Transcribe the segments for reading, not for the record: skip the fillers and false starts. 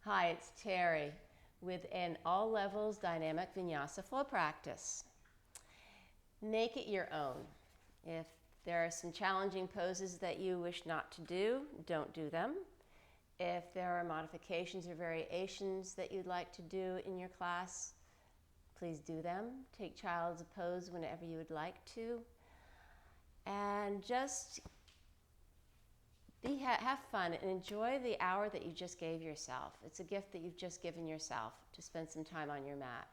Hi, it's Teri with an all levels dynamic vinyasa flow practice. Make it your own. If there are some challenging poses that you wish not to do, don't do them. If there are modifications or variations that you'd like to do in your class, please do them. Take child's pose whenever you would like to. And just have fun and enjoy the hour that you just gave yourself. It's a gift that you've just given yourself to spend some time on your mat.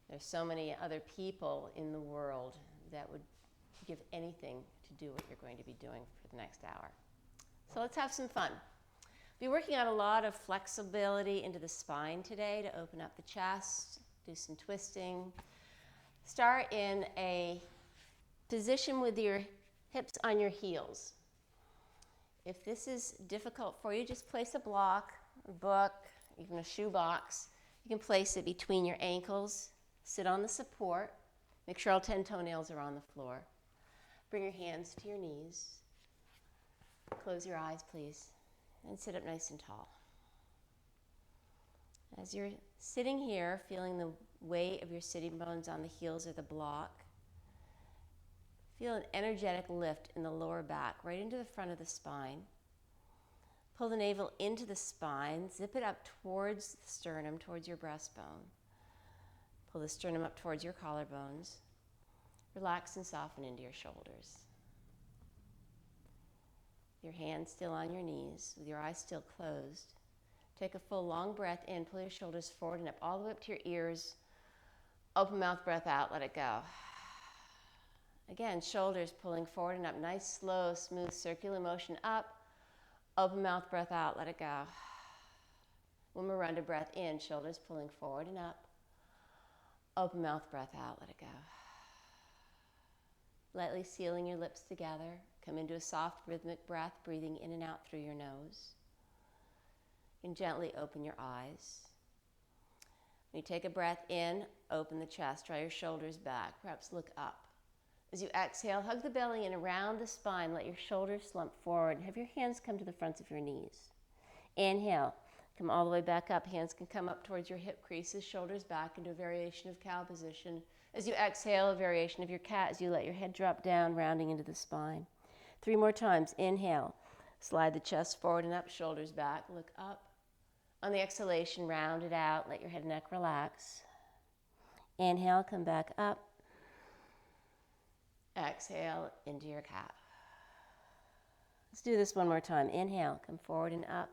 There's so many other people in the world that would give anything to do what you're going to be doing for the next hour. So let's have some fun. Be working on a lot of flexibility into the spine today to open up the chest, do some twisting. Start in a position with your hips on your heels. If this is difficult for you, just place a block, a book, even a shoe box. You can place it between your ankles. Sit on the support. Make sure all 10 toenails are on the floor. Bring your hands to your knees. Close your eyes, please, and sit up nice and tall. As you're sitting here, feeling the weight of your sitting bones on the heels of the block, feel an energetic lift in the lower back, right into the front of the spine. Pull the navel into the spine, zip it up towards the sternum, towards your breastbone. Pull the sternum up towards your collarbones. Relax and soften into your shoulders. Your hands still on your knees, with your eyes still closed. Take a full long breath in, pull your shoulders forward and up, all the way up to your ears. Open mouth breath out, let it go. Again, shoulders pulling forward and up, nice, slow, smooth circular motion up. Open mouth breath out, let it go. One more round of breath in, shoulders pulling forward and up. Open mouth breath out, let it go. Lightly sealing your lips together. Come into a soft rhythmic breath, breathing in and out through your nose. And gently open your eyes. When you take a breath in, open the chest, draw your shoulders back, perhaps look up. As you exhale, hug the belly in around the spine. Let your shoulders slump forward and have your hands come to the fronts of your knees. Inhale, come all the way back up. Hands can come up towards your hip creases, shoulders back into a variation of cow position. As you exhale, a variation of your cat as you let your head drop down, rounding into the spine. 3 more times. Inhale, slide the chest forward and up, shoulders back, look up. On the exhalation, round it out, let your head and neck relax. Inhale, come back up. Exhale into your cat. Let's do this one more time. Inhale, come forward and up.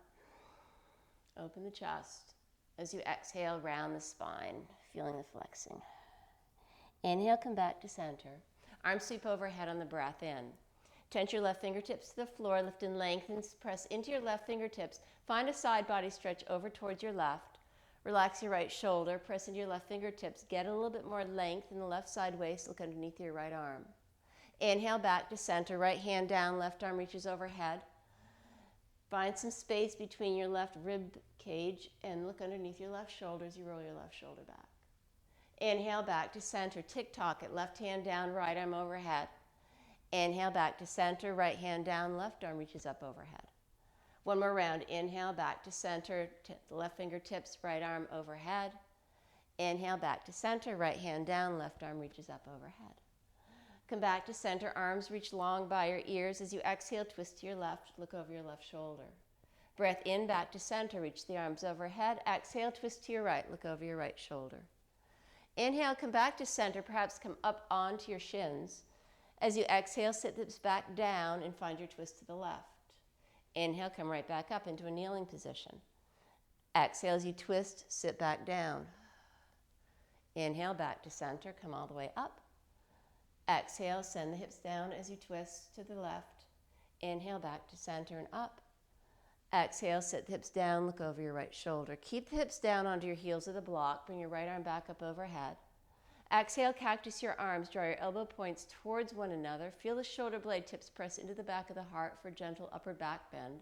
Open the chest. As you exhale, round the spine, feeling the flexing. Inhale, come back to center. Arms sweep overhead on the breath in. Tense your left fingertips to the floor, lift and lengthen, press into your left fingertips. Find a side body stretch over towards your left. Relax your right shoulder, press into your left fingertips. Get a little bit more length in the left side waist, look underneath your right arm. Inhale back to center, right hand down, left arm reaches overhead. Find some space between your left rib cage and look underneath your left shoulder as you roll your left shoulder back. Inhale back to center, tick-tock it, left hand down, right arm overhead. Inhale back to center, right hand down, left arm reaches up overhead. One more round, inhale back to center, the left fingertips, right arm overhead. Inhale back to center, right hand down, left arm reaches up overhead. Come back to center, arms reach long by your ears. As you exhale, twist to your left, look over your left shoulder. Breath in, back to center, reach the arms overhead. Exhale, twist to your right, look over your right shoulder. Inhale, come back to center, perhaps come up onto your shins. As you exhale, sit the hips back down and find your twist to the left. Inhale, come right back up into a kneeling position. Exhale as you twist, sit back down. Inhale, back to center, come all the way up. Exhale, send the hips down as you twist to the left. Inhale, back to center and up. Exhale, sit the hips down, look over your right shoulder. Keep the hips down onto your heels of the block. Bring your right arm back up overhead. Exhale, cactus your arms. Draw your elbow points towards one another. Feel the shoulder blade tips press into the back of the heart for a gentle upward back bend.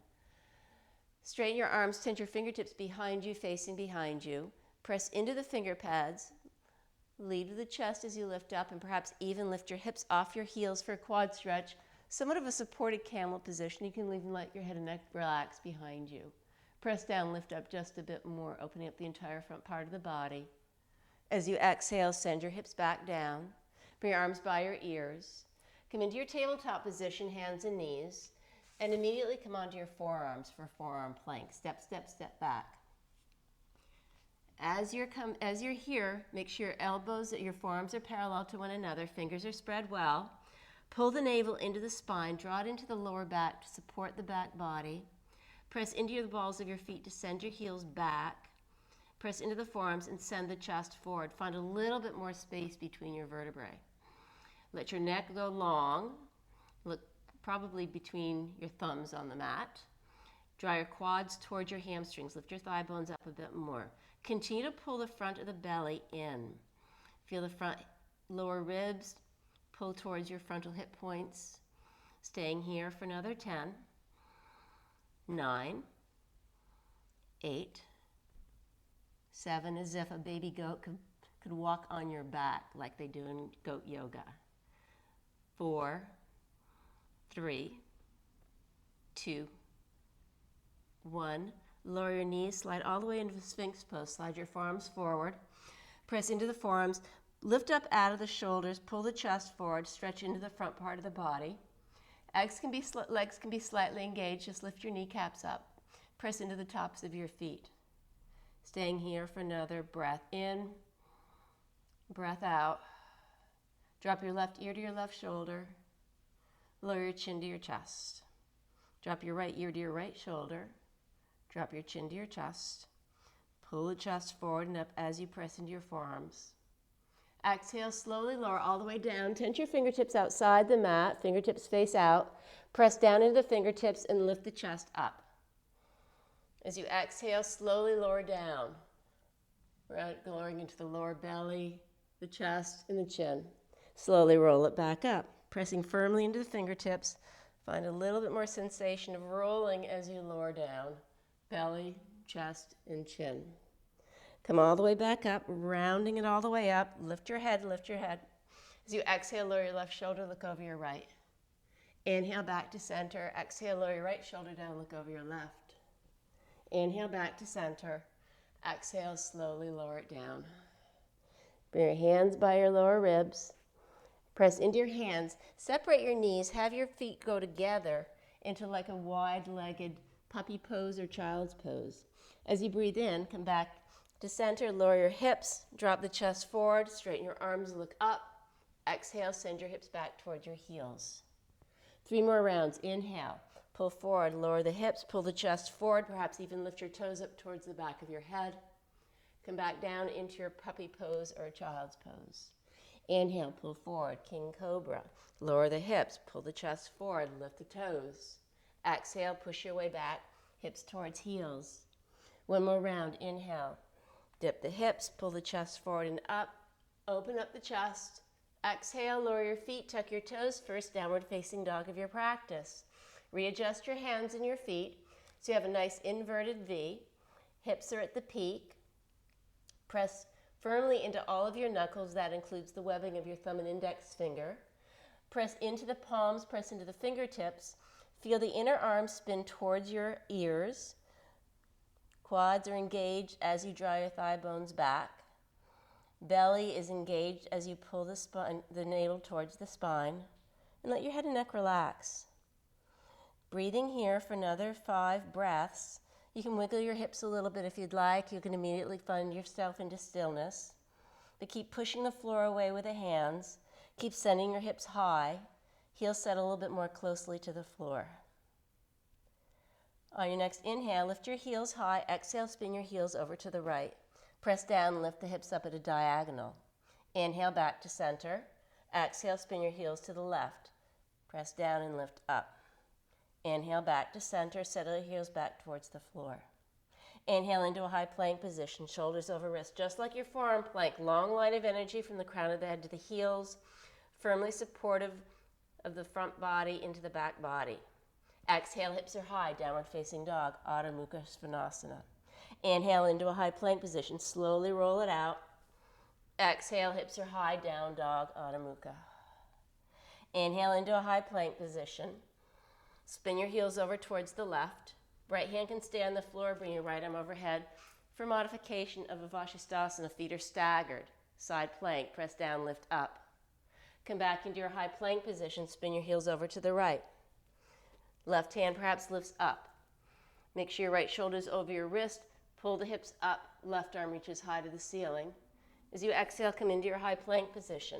Straighten your arms, tense your fingertips behind you, facing behind you. Press into the finger pads. Lead to the chest as you lift up and perhaps even lift your hips off your heels for a quad stretch. Somewhat of a supported camel position. You can even let your head and neck relax behind you. Press down, lift up just a bit more, opening up the entire front part of the body. As you exhale, send your hips back down. Bring your arms by your ears. Come into your tabletop position, hands and knees, and immediately come onto your forearms for forearm plank. Step, step, step back. As you're here, make sure your forearms are parallel to one another, fingers are spread well. Pull the navel into the spine, draw it into the lower back to support the back body. Press into the balls of your feet to send your heels back. Press into the forearms and send the chest forward. Find a little bit more space between your vertebrae. Let your neck go long. Look probably between your thumbs on the mat. Draw your quads towards your hamstrings. Lift your thigh bones up a bit more. Continue to pull the front of the belly in. Feel the front lower ribs pull towards your frontal hip points. Staying here for another 10, 9, 8, 7, as if a baby goat could walk on your back like they do in goat yoga. 4, 3, 2, 1. Lower your knees, slide all the way into the Sphinx pose. Slide your forearms forward. Press into the forearms. Lift up out of the shoulders. Pull the chest forward. Stretch into the front part of the body. Legs can be slightly engaged. Just lift your kneecaps up. Press into the tops of your feet. Staying here for another breath in, breath out. Drop your left ear to your left shoulder. Lower your chin to your chest. Drop your right ear to your right shoulder. Drop your chin to your chest. Pull the chest forward and up as you press into your forearms. Exhale, slowly lower all the way down. Tense your fingertips outside the mat. Fingertips face out. Press down into the fingertips and lift the chest up. As you exhale, slowly lower down. Lowering into the lower belly, the chest, and the chin. Slowly roll it back up. Pressing firmly into the fingertips. Find a little bit more sensation of rolling as you lower down. Belly, chest, and chin. Come all the way back up, rounding it all the way up. Lift your head, lift your head. As you exhale, lower your left shoulder, look over your right. Inhale back to center. Exhale, lower your right shoulder down, look over your left. Inhale back to center. Exhale, slowly lower it down. Bring your hands by your lower ribs. Press into your hands. Separate your knees. Have your feet go together into like a wide-legged puppy pose or child's pose. As you breathe in, come back to center, lower your hips, drop the chest forward, straighten your arms, look up. Exhale, send your hips back towards your heels. 3 more rounds. Inhale, pull forward, lower the hips, pull the chest forward, perhaps even lift your toes up towards the back of your head. Come back down into your puppy pose or child's pose. Inhale, pull forward, King Cobra. Lower the hips, pull the chest forward, lift the toes. Exhale, push your way back, hips towards heels. 1 more round. Inhale, dip the hips, pull the chest forward and up. Open up the chest. Exhale, lower your feet, tuck your toes. First downward facing dog of your practice. Readjust your hands and your feet so you have a nice inverted V. Hips are at the peak. Press firmly into all of your knuckles. That includes the webbing of your thumb and index finger. Press into the palms, press into the fingertips. Feel the inner arms spin towards your ears. Quads are engaged as you draw your thigh bones back. Belly is engaged as you pull the navel towards the spine. And let your head and neck relax. Breathing here for another 5 breaths. You can wiggle your hips a little bit if you'd like. You can immediately find yourself into stillness. But keep pushing the floor away with the hands. Keep sending your hips high. Heels set a little bit more closely to the floor. On your next inhale, lift your heels high. Exhale, spin your heels over to the right. Press down, lift the hips up at a diagonal. Inhale back to center. Exhale, spin your heels to the left. Press down and lift up. Inhale back to center, settle your heels back towards the floor. Inhale into a high plank position, shoulders over wrist, just like your forearm plank. Long line of energy from the crown of the head to the heels, firmly supportive of the front body into the back body. Exhale, hips are high, downward facing dog, Adho Mukha Svanasana. Inhale into a high plank position, slowly roll it out. Exhale, hips are high, down dog, Adho Mukha. Inhale into a high plank position. Spin your heels over towards the left. Right hand can stay on the floor, bring your right arm overhead. For modification of a Vashisthasana, feet are staggered. Side plank, press down, lift up. Come back into your high plank position, spin your heels over to the right. Left hand perhaps lifts up. Make sure your right shoulder is over your wrist, pull the hips up, left arm reaches high to the ceiling. As you exhale, come into your high plank position.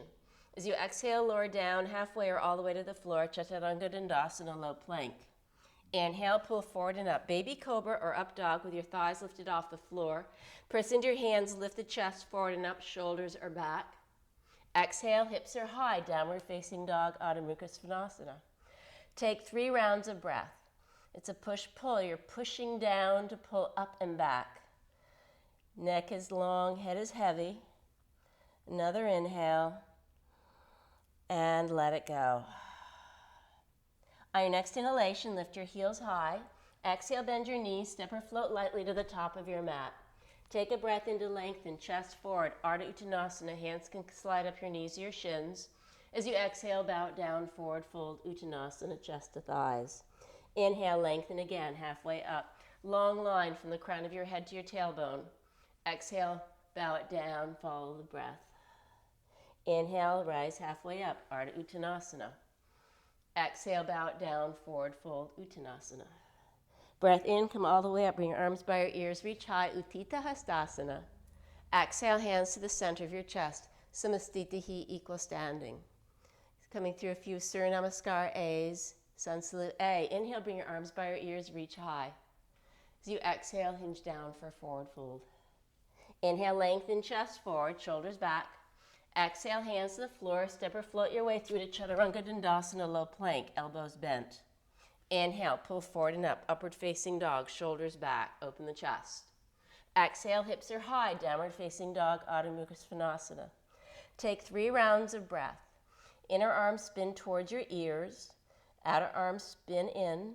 As you exhale, lower down halfway or all the way to the floor, Chaturanga Dandasana, low plank. Inhale, pull forward and up. Baby cobra or up dog with your thighs lifted off the floor. Press into your hands, lift the chest forward and up, shoulders are back. Exhale, hips are high, downward facing dog, Adho Mukha Svanasana. Take 3 rounds of breath. It's a push-pull. You're pushing down to pull up and back. Neck is long, head is heavy. Another inhale, and let it go. On your next inhalation, lift your heels high. Exhale, bend your knees, step or float lightly to the top of your mat. Take a breath into lengthen, chest forward, Ardha Uttanasana. Hands can slide up your knees to your shins. As you exhale, bow it down, forward fold, Uttanasana, chest to thighs. Inhale, lengthen again, halfway up. Long line from the crown of your head to your tailbone. Exhale, bow it down, follow the breath. Inhale, rise halfway up, Ardha Uttanasana. Exhale, bow it down, forward fold, Uttanasana. Breath in, come all the way up, bring your arms by your ears, reach high, Utthita Hastasana. Exhale, hands to the center of your chest, Samastitihi, equal standing. Coming through a few Surya Namaskar A's, Sun Salute A. Inhale, bring your arms by your ears, reach high. As you exhale, hinge down for forward fold. Inhale, lengthen chest forward, shoulders back. Exhale, hands to the floor, step or float your way through to Chaturanga Dandasana, low plank, elbows bent. Inhale, pull forward and up, upward facing dog, shoulders back, open the chest. Exhale, hips are high, downward facing dog, Adho Mukha Svanasana. Take 3 rounds of breath. Inner arms spin towards your ears, outer arms spin in.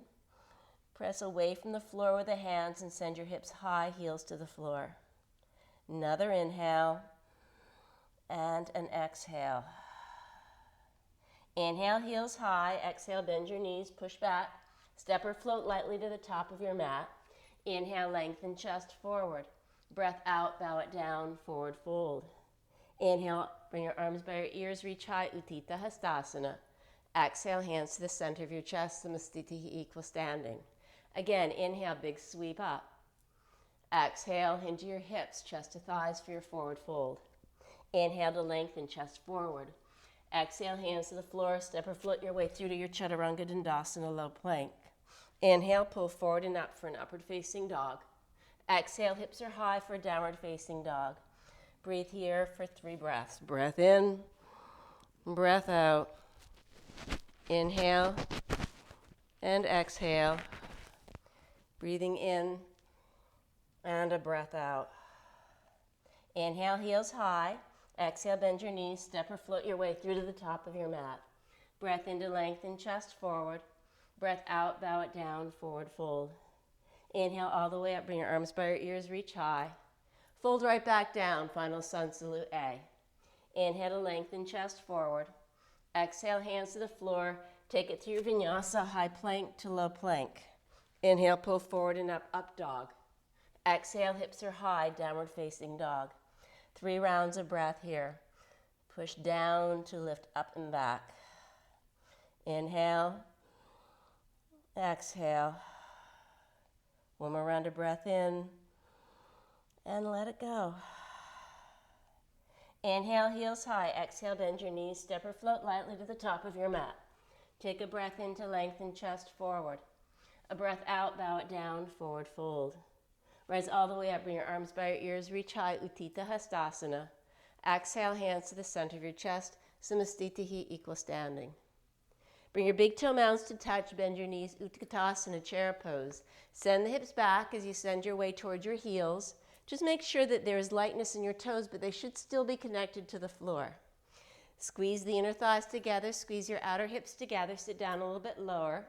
Press away from the floor with the hands and send your hips high, heels to the floor. Another inhale and an exhale. Inhale, heels high. Exhale, bend your knees, push back. Step or float lightly to the top of your mat. Inhale, lengthen chest forward. Breath out, bow it down, forward fold. Inhale, bring your arms by your ears, reach high, Utthita Hastasana. Exhale, hands to the center of your chest, Samastitihi, equal standing. Again, inhale, big sweep up. Exhale, hinge your hips, chest to thighs for your forward fold. Inhale to lengthen, chest forward. Exhale, hands to the floor, step or float your way through to your Chaturanga Dandasana, low plank. Inhale, pull forward and up for an upward facing dog. Exhale, hips are high for a downward facing dog. Breathe here for 3 breaths. Breath in, breath out. Inhale and exhale. Breathing in and a breath out. Inhale, heels high. Exhale, bend your knees, step or float your way through to the top of your mat. Breath in to lengthen, chest forward. Breath out, bow it down, forward fold. Inhale all the way up, bring your arms by your ears, reach high. Fold right back down, final Sun Salute A. Inhale to lengthen, chest forward. Exhale, hands to the floor. Take it through your vinyasa, high plank to low plank. Inhale, pull forward and up, up dog. Exhale, hips are high, downward facing dog. 3 rounds of breath here. Push down to lift up and back. Inhale, exhale. One more round of breath in, and let it go. Inhale, heels high. Exhale, bend your knees, step or float lightly to the top of your mat. Take a breath in to lengthen chest forward. A breath out, bow it down, forward fold. Rise all the way up, bring your arms by your ears, reach high, Utthita Hastasana. Exhale, hands to the center of your chest, Samastitihi, equal standing. Bring your big toe mounds to touch, bend your knees, Utkatasana, chair pose. Send the hips back as you send your way towards your heels. Just make sure that there is lightness in your toes, but they should still be connected to the floor. Squeeze the inner thighs together, squeeze your outer hips together, sit down a little bit lower.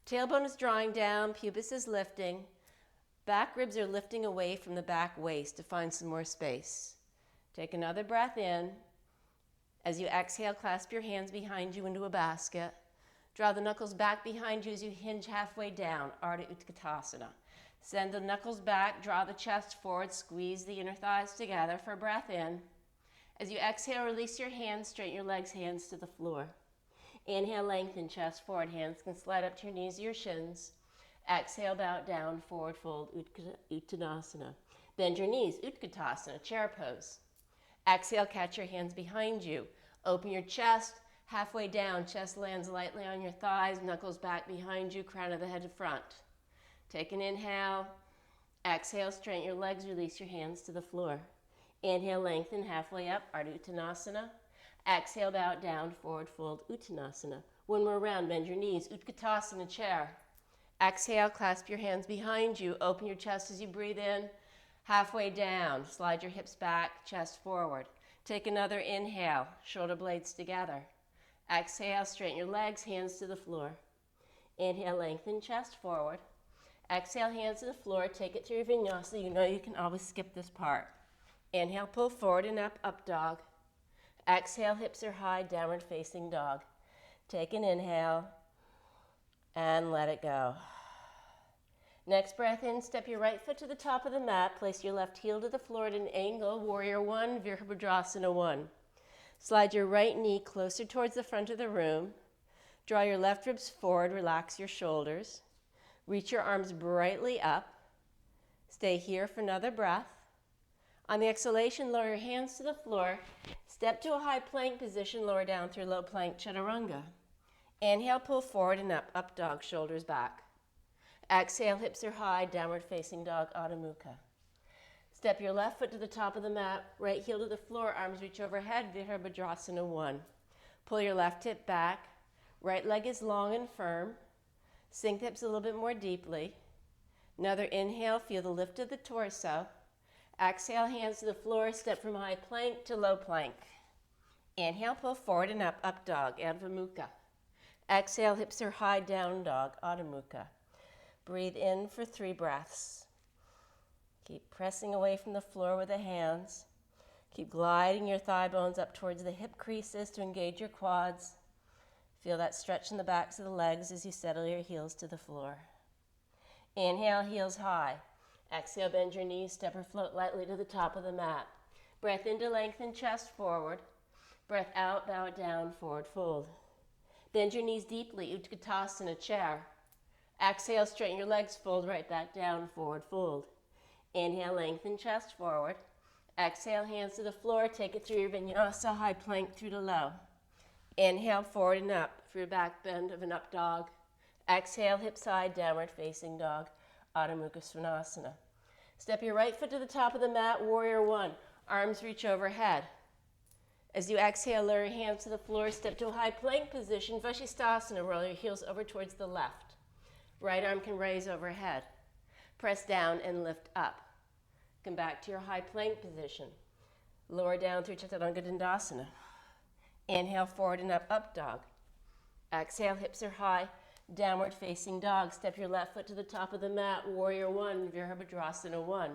Tailbone is drawing down, pubis is lifting. Back ribs are lifting away from the back waist to find some more space. Take another breath in. As you exhale, clasp your hands behind you into a basket. Draw the knuckles back behind you as you hinge halfway down, Ardha Utkatasana. Send the knuckles back, draw the chest forward, squeeze the inner thighs together for a breath in. As you exhale, release your hands, straighten your legs, hands to the floor. Inhale, lengthen, chest forward, hands can slide up to your knees or your shins. Exhale, bow down, forward fold, Uttanasana. Bend your knees, Utkatasana, chair pose. Exhale, catch your hands behind you. Open your chest, halfway down, chest lands lightly on your thighs, knuckles back behind you, crown of the head to front. Take an inhale. Exhale, straighten your legs, release your hands to the floor. Inhale, lengthen, halfway up, Ardha Uttanasana. Exhale, bow down, forward fold, Uttanasana. One more round, bend your knees, Utkatasana, chair. Exhale, clasp your hands behind you, open your chest as you breathe in. Halfway down, slide your hips back, chest forward. Take another inhale, shoulder blades together. Exhale, straighten your legs, hands to the floor. Inhale, lengthen, chest forward. Exhale, hands to the floor, take it through your vinyasa. You know you can always skip this part. Inhale, pull forward and up, up dog. Exhale, hips are high, downward facing dog. Take an inhale and let it go. Next breath in, step your right foot to the top of the mat, place your left heel to the floor at an angle, warrior one, Virabhadrasana one. Slide your right knee closer towards the front of the room. Draw your left ribs forward, relax your shoulders. Reach your arms brightly up. Stay here for another breath. On the exhalation, lower your hands to the floor. Step to a high plank position, lower down through low plank chaturanga. Inhale, pull forward and up, up dog, shoulders back. Exhale, hips are high, downward facing dog, Adho Mukha. Step your left foot to the top of the mat, right heel to the floor, arms reach overhead, Virabhadrasana one. Pull your left hip back, right leg is long and firm. Sink the hips a little bit more deeply. Another inhale, feel the lift of the torso. Exhale, hands to the floor, step from high plank to low plank. Inhale, pull forward and up, up dog, Adho Mukha. Exhale, hips are high, down dog, Adho Mukha. Breathe in for 3 breaths. Keep pressing away from the floor with the hands. Keep gliding your thigh bones up towards the hip creases to engage your quads. Feel that stretch in the backs of the legs as you settle your heels to the floor. Inhale, heels high. Exhale, bend your knees, step or float lightly to the top of the mat. Breath in to lengthen chest forward. Breath out, bow it down, forward fold. Bend your knees deeply, Utkatasana, chair. Exhale, straighten your legs, fold right back down, forward fold. Inhale, lengthen chest forward. Exhale, hands to the floor, take it through your vinyasa, high plank through to low. Inhale, forward and up for your back bend of an up dog. Exhale, hips high, downward facing dog, Adho Mukha Svanasana. Step your right foot to the top of the mat, warrior one. Arms reach overhead. As you exhale, lower your hands to the floor, step to a high plank position, Vashisthasana, roll your heels over towards the left. Right arm can raise overhead. Press down and lift up. Come back to your high plank position. Lower down through Chaturanga Dandasana. Inhale, forward and up, up dog. Exhale, hips are high, downward facing dog. Step your left foot to the top of the mat, warrior one, Virabhadrasana one.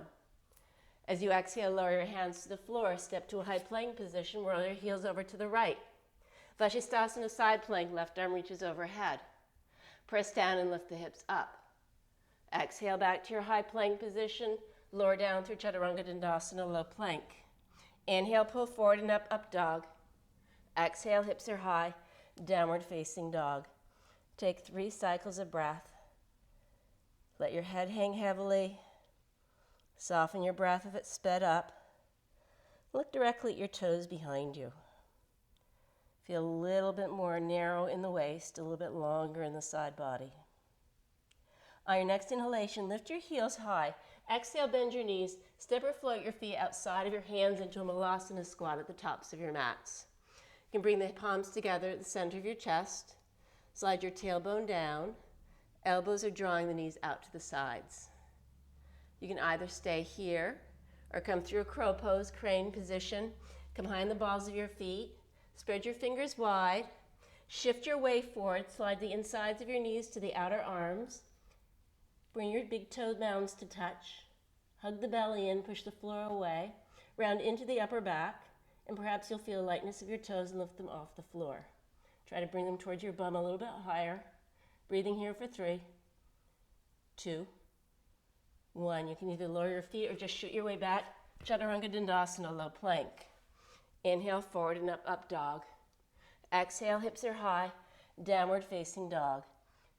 As you exhale, lower your hands to the floor. Step to a high plank position, roll your heels over to the right. Vashisthasana, side plank, left arm reaches overhead. Press down and lift the hips up. Exhale back to your high plank position. Lower down through Chaturanga Dandasana, low plank. Inhale, pull forward and up, up dog. Exhale, hips are high, downward facing dog. Take 3 cycles of breath. Let your head hang heavily. Soften your breath if it's sped up. Look directly at your toes behind you. Feel a little bit more narrow in the waist, a little bit longer in the side body. On your next inhalation, lift your heels high. Exhale, bend your knees. Step or float your feet outside of your hands into a Malasana squat at the tops of your mats. You can bring the palms together at the center of your chest. Slide your tailbone down. Elbows are drawing the knees out to the sides. You can either stay here or come through a crow pose, crane position. Come behind the balls of your feet. Spread your fingers wide. Shift your way forward. Slide the insides of your knees to the outer arms. Bring your big toe mounds to touch. Hug the belly in, push the floor away. Round into the upper back, and perhaps you'll feel lightness of your toes and lift them off the floor. Try to bring them towards your bum a little bit higher. Breathing here for 3, 2, 1. You can either lower your feet or just shoot your way back. Chaturanga Dandasana, low plank. Inhale, forward and up, up dog. Exhale, hips are high, downward facing dog.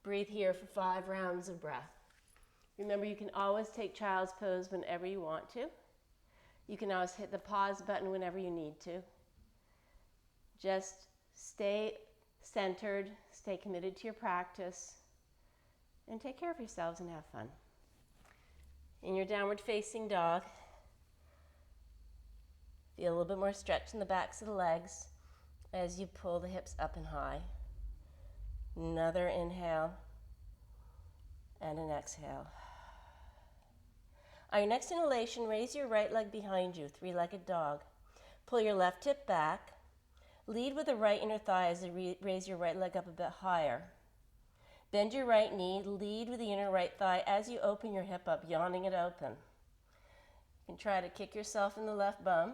Breathe here for 5 rounds of breath. Remember, you can always take child's pose whenever you want to. You can always hit the pause button whenever you need to. Just stay centered, stay committed to your practice, and take care of yourselves and have fun. In your downward facing dog, feel a little bit more stretch in the backs of the legs as you pull the hips up and high. Another inhale and an exhale. On your next inhalation, raise your right leg behind you, 3-legged dog. Pull your left hip back. Lead with the right inner thigh as you raise your right leg up a bit higher. Bend your right knee, lead with the inner right thigh as you open your hip up, yawning it open. You can try to kick yourself in the left bum.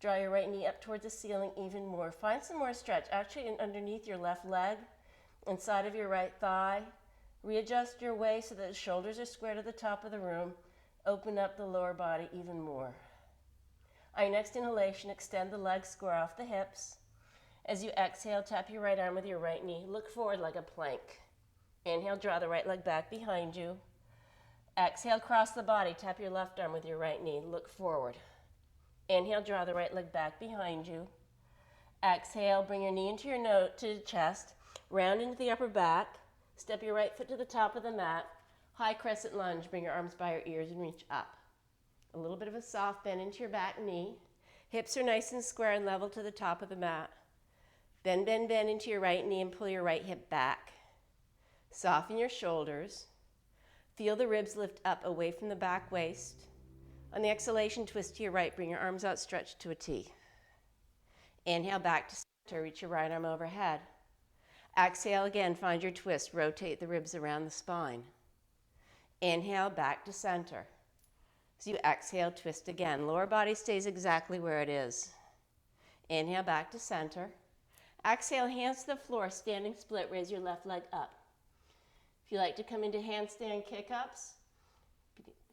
Draw your right knee up towards the ceiling even more. Find some more stretch, actually underneath your left leg, inside of your right thigh. Readjust your waist so that the shoulders are square to the top of the room. Open up the lower body even more. On your next inhalation, extend the legs, square off the hips. As you exhale, tap your right arm with your right knee. Look forward like a plank. Inhale, draw the right leg back behind you. Exhale, cross the body. Tap your left arm with your right knee. Look forward. Inhale, draw the right leg back behind you. Exhale, bring your knee into your nose to the chest. Round into the upper back. Step your right foot to the top of the mat. High crescent lunge. Bring your arms by your ears and reach up. A little bit of a soft bend into your back knee. Hips are nice and square and level to the top of the mat. Bend, bend, bend into your right knee and pull your right hip back. Soften your shoulders. Feel the ribs lift up away from the back waist. On the exhalation, twist to your right. Bring your arms out, stretch to a T. Inhale, back to center. Reach your right arm overhead. Exhale again, find your twist. Rotate the ribs around the spine. Inhale, back to center. As you exhale, twist again. Lower body stays exactly where it is. Inhale, back to center. Exhale, hands to the floor, standing split. Raise your left leg up. If you like to come into handstand kick-ups,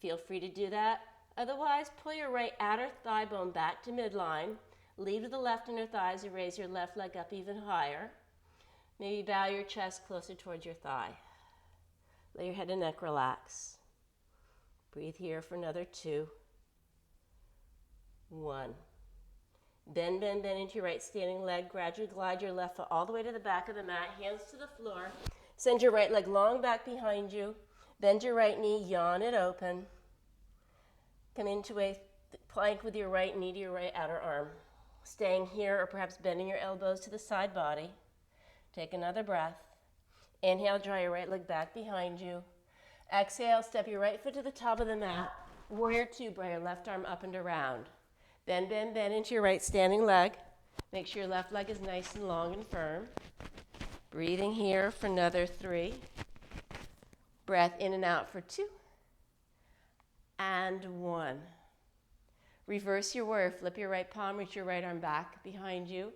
feel free to do that. Otherwise, pull your right outer thigh bone back to midline. Lead with the left inner thigh as you raise your left leg up even higher. Maybe bow your chest closer towards your thigh. Let your head and neck relax. Breathe here for another 2, 1. Bend, bend, bend into your right standing leg. Gradually glide your left foot all the way to the back of the mat. Hands to the floor. Send your right leg long back behind you. Bend your right knee, yawn it open. Come into a plank with your right knee to your right outer arm. Staying here or perhaps bending your elbows to the side body. Take another breath. Inhale, draw your right leg back behind you. Exhale, step your right foot to the top of the mat. Warrior 2, bring your left arm up and around. Bend, bend, bend into your right standing leg. Make sure your left leg is nice and long and firm. Breathing here for another 3. Breath in and out for 2. And 1. Reverse your warrior. Flip your right palm, reach your right arm back behind you.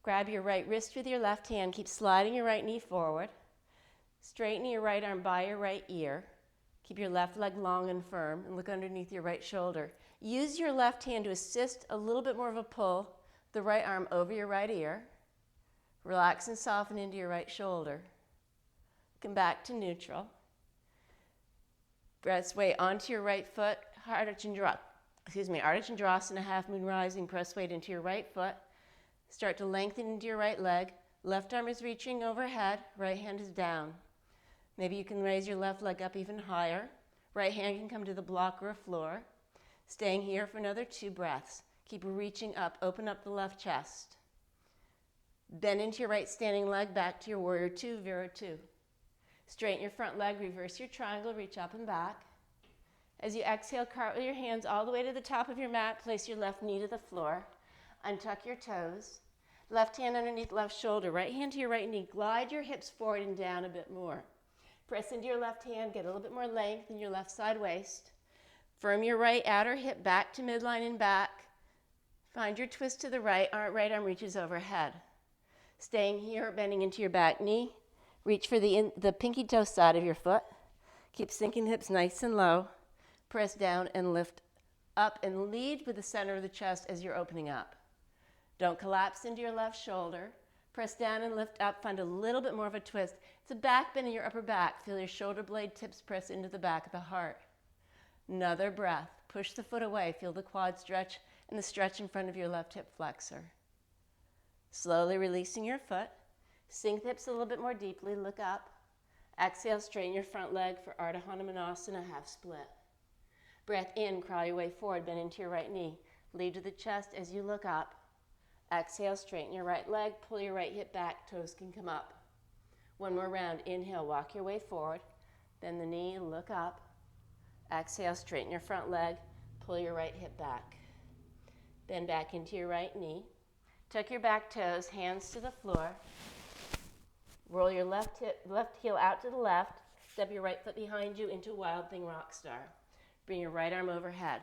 Grab your right wrist with your left hand. Keep sliding your right knee forward. Straighten your right arm by your right ear. Keep your left leg long and firm and look underneath your right shoulder. Use your left hand to assist a little bit more of a pull, the right arm over your right ear. Relax and soften into your right shoulder. Come back to neutral. Press weight onto your right foot, Ardha Chandrasana, half moon rising. Press weight into your right foot. Start to lengthen into your right leg. Left arm is reaching overhead, right hand is down. Maybe you can raise your left leg up even higher. Right hand can come to the block or floor. Staying here for another 2 breaths. Keep reaching up, open up the left chest. Bend into your right standing leg, back to your warrior 2, Vira 2. Straighten your front leg, reverse your triangle, reach up and back. As you exhale, cartwheel your hands all the way to the top of your mat. Place your left knee to the floor. Untuck your toes. Left hand underneath left shoulder. Right hand to your right knee. Glide your hips forward and down a bit more. Press into your left hand. Get a little bit more length in your left side waist. Firm your right outer hip back to midline and back. Find your twist to the right. Right arm reaches overhead. Staying here, bending into your back knee. Reach for the pinky toe side of your foot. Keep sinking the hips nice and low. Press down and lift up and lead with the center of the chest as you're opening up. Don't collapse into your left shoulder. Press down and lift up. Find a little bit more of a twist. It's a back bend in your upper back. Feel your shoulder blade tips press into the back of the heart. Another breath. Push the foot away. Feel the quad stretch and the stretch in front of your left hip flexor. Slowly releasing your foot. Sink the hips a little bit more deeply. Look up. Exhale, straighten your front leg for Ardha Hanumanasana, half split. Breath in, crawl your way forward, bend into your right knee. Lead to the chest as you look up. Exhale, straighten your right leg, pull your right hip back, toes can come up. One more round. Inhale, walk your way forward. Bend the knee, look up. Exhale, straighten your front leg, pull your right hip back. Bend back into your right knee. Tuck your back toes, hands to the floor. Roll your left heel out to the left. Step your right foot behind you into Wild Thing Rock Star. Bring your right arm overhead.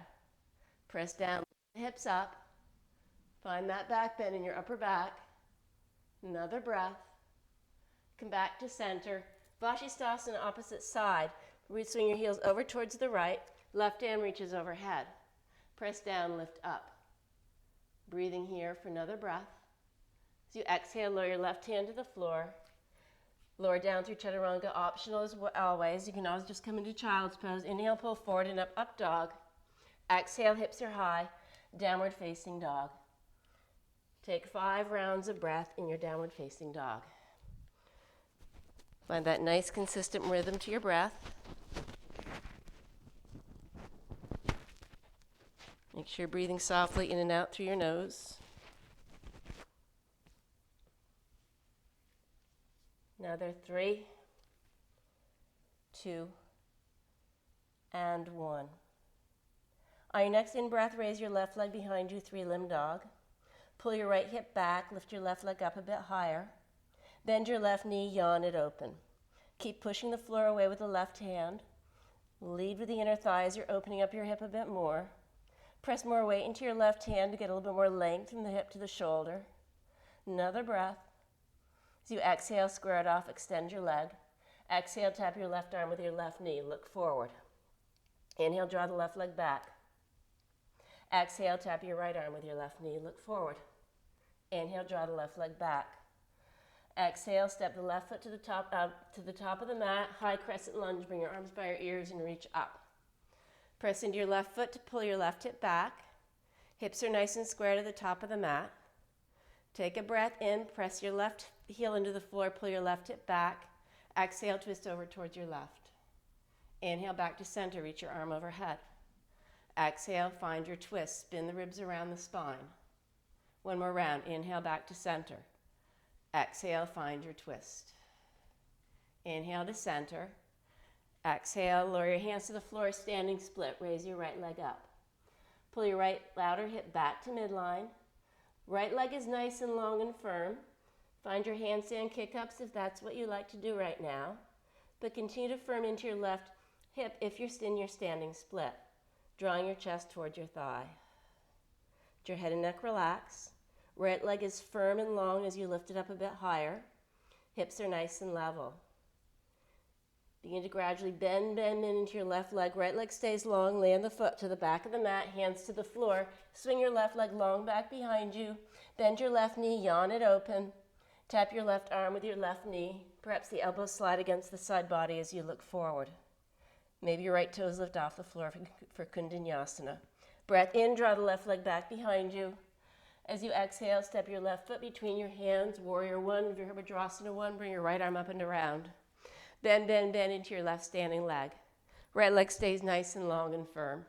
Press down, hips up. Find that back bend in your upper back. Another breath. Come back to center. Vashisthasana, opposite side. Swing your heels over towards the right. Left hand reaches overhead. Press down, lift up. Breathing here for another breath. As you exhale, lower your left hand to the floor. Lower down through chaturanga, optional as always. You can always just come into child's pose. Inhale, pull forward and up, up dog. Exhale, hips are high, downward facing dog. Take 5 rounds of breath in your downward facing dog. Find that nice consistent rhythm to your breath. Make sure you're breathing softly in and out through your nose. Another 3, 2, and 1. On your next in-breath, raise your left leg behind you, 3-limb dog. Pull your right hip back, lift your left leg up a bit higher. Bend your left knee, yawn it open. Keep pushing the floor away with the left hand. Lead with the inner thigh as you're opening up your hip a bit more. Press more weight into your left hand to get a little bit more length from the hip to the shoulder. Another breath. As you exhale, square it off, extend your leg. Exhale, tap your left arm with your left knee, look forward. Inhale, draw the left leg back. Exhale, tap your right arm with your left knee, look forward. Inhale, draw the left leg back. Exhale, step the left foot to the top of the mat, high crescent lunge, bring your arms by your ears and reach up. Press into your left foot to pull your left hip back. Hips are nice and square to the top of the mat. Take a breath in, press your left heel into the floor, pull your left hip back. Exhale, twist over towards your left. Inhale, back to center, reach your arm overhead. Exhale, find your twist, spin the ribs around the spine. One more round, inhale, back to center. Exhale, find your twist. Inhale to center. Exhale, lower your hands to the floor, standing split, raise your right leg up. Pull your right outer hip back to midline. Right leg is nice and long and firm. Find your handstand kick-ups if that's what you like to do right now. But continue to firm into your left hip if you're in your standing split, drawing your chest towards your thigh. Let your head and neck relax. Right leg is firm and long as you lift it up a bit higher. Hips are nice and level. Begin to gradually bend into your left leg. Right leg stays long. Land the foot to the back of the mat, hands to the floor. Swing your left leg long back behind you. Bend your left knee, yawn it open. Tap your left arm with your left knee. Perhaps the elbows slide against the side body as you look forward. Maybe your right toes lift off the floor for Kundanyasana. Breath in, draw the left leg back behind you. As you exhale, step your left foot between your hands. Warrior 1, Virabhadrasana 1. Bring your right arm up and around. Bend into your left standing leg. Right leg stays nice and long and firm.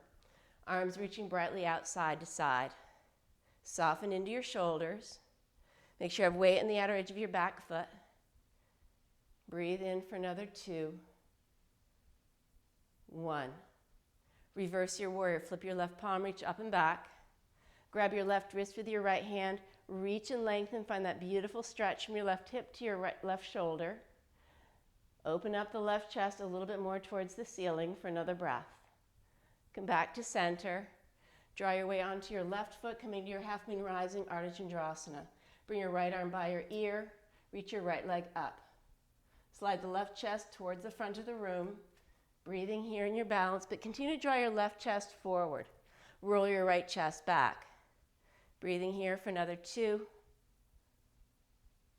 Arms reaching brightly out side to side. Soften into your shoulders. Make sure you have weight in the outer edge of your back foot. Breathe in for another 2, 1. Reverse your warrior. Flip your left palm, reach up and back. Grab your left wrist with your right hand. Reach and lengthen. Find that beautiful stretch from your left hip to your left shoulder. Open up the left chest a little bit more towards the ceiling for another breath. Come back to center. Draw your way onto your left foot, coming to your half moon rising, Ardha Chandrasana. Bring your right arm by your ear. Reach your right leg up. Slide the left chest towards the front of the room. Breathing here in your balance, but continue to draw your left chest forward. Roll your right chest back. Breathing here for another 2,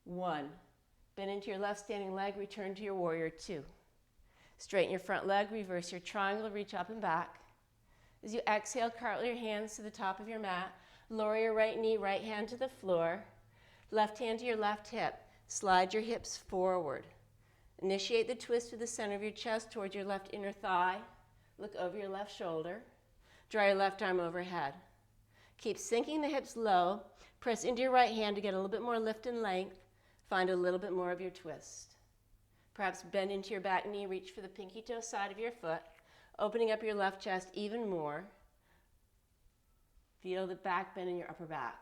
1. Bend into your left standing leg, return to your warrior 2. Straighten your front leg, reverse your triangle, reach up and back. As you exhale, cartwheel your hands to the top of your mat. Lower your right knee, right hand to the floor. Left hand to your left hip. Slide your hips forward. Initiate the twist to the center of your chest towards your left inner thigh. Look over your left shoulder. Draw your left arm overhead. Keep sinking the hips low. Press into your right hand to get a little bit more lift and length. Find a little bit more of your twist. Perhaps bend into your back knee, reach for the pinky toe side of your foot, opening up your left chest even more. Feel the back bend in your upper back.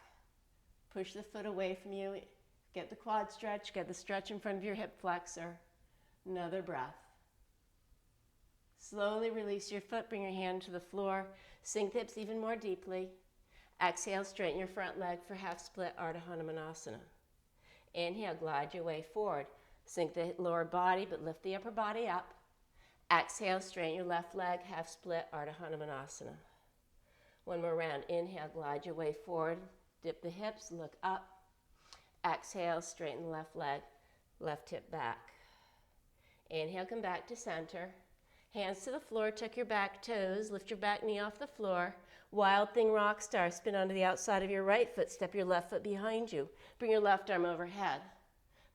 Push the foot away from you. Get the quad stretch, get the stretch in front of your hip flexor. Another breath. Slowly release your foot, bring your hand to the floor. Sink the hips even more deeply. Exhale, straighten your front leg for half split Ardha Hanumanasana. Inhale, glide your way forward. Sink the lower body, but lift the upper body up. Exhale, straighten your left leg, half split Ardha Hanumanasana. One more round. Inhale, glide your way forward. Dip the hips, look up. Exhale, straighten the left leg, left hip back. Inhale, come back to center. Hands to the floor, tuck your back toes, lift your back knee off the floor. Wild thing rock star, spin onto the outside of your right foot, step your left foot behind you. Bring your left arm overhead.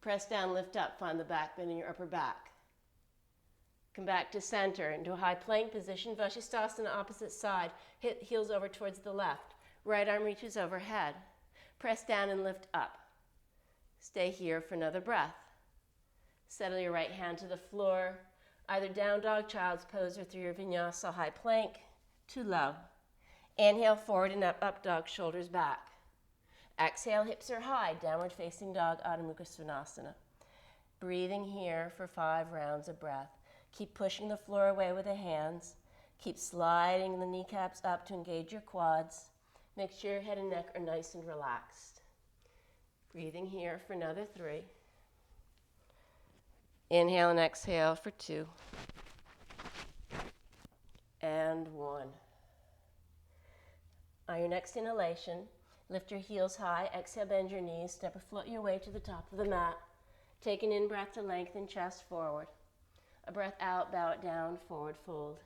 Press down, lift up, find the back bend in your upper back. Come back to center, into a high plank position, Vashisthasana opposite side. Hip heels over towards the left. Right arm reaches overhead. Press down and lift up. Stay here for another breath. Settle your right hand to the floor, either down dog, child's pose, or through your vinyasa, high plank, to low. Inhale, forward and up, up dog, shoulders back. Exhale, hips are high, downward facing dog, Adho Mukha Svanasana. Breathing here for 5 rounds of breath. Keep pushing the floor away with the hands. Keep sliding the kneecaps up to engage your quads. Make sure your head and neck are nice and relaxed. Breathing here for another 3. Inhale and exhale for 2. And 1. On your next inhalation, lift your heels high, exhale, bend your knees, step or float your way to the top of the mat. Take an in-breath to lengthen chest forward. A breath out, bow it down, forward fold.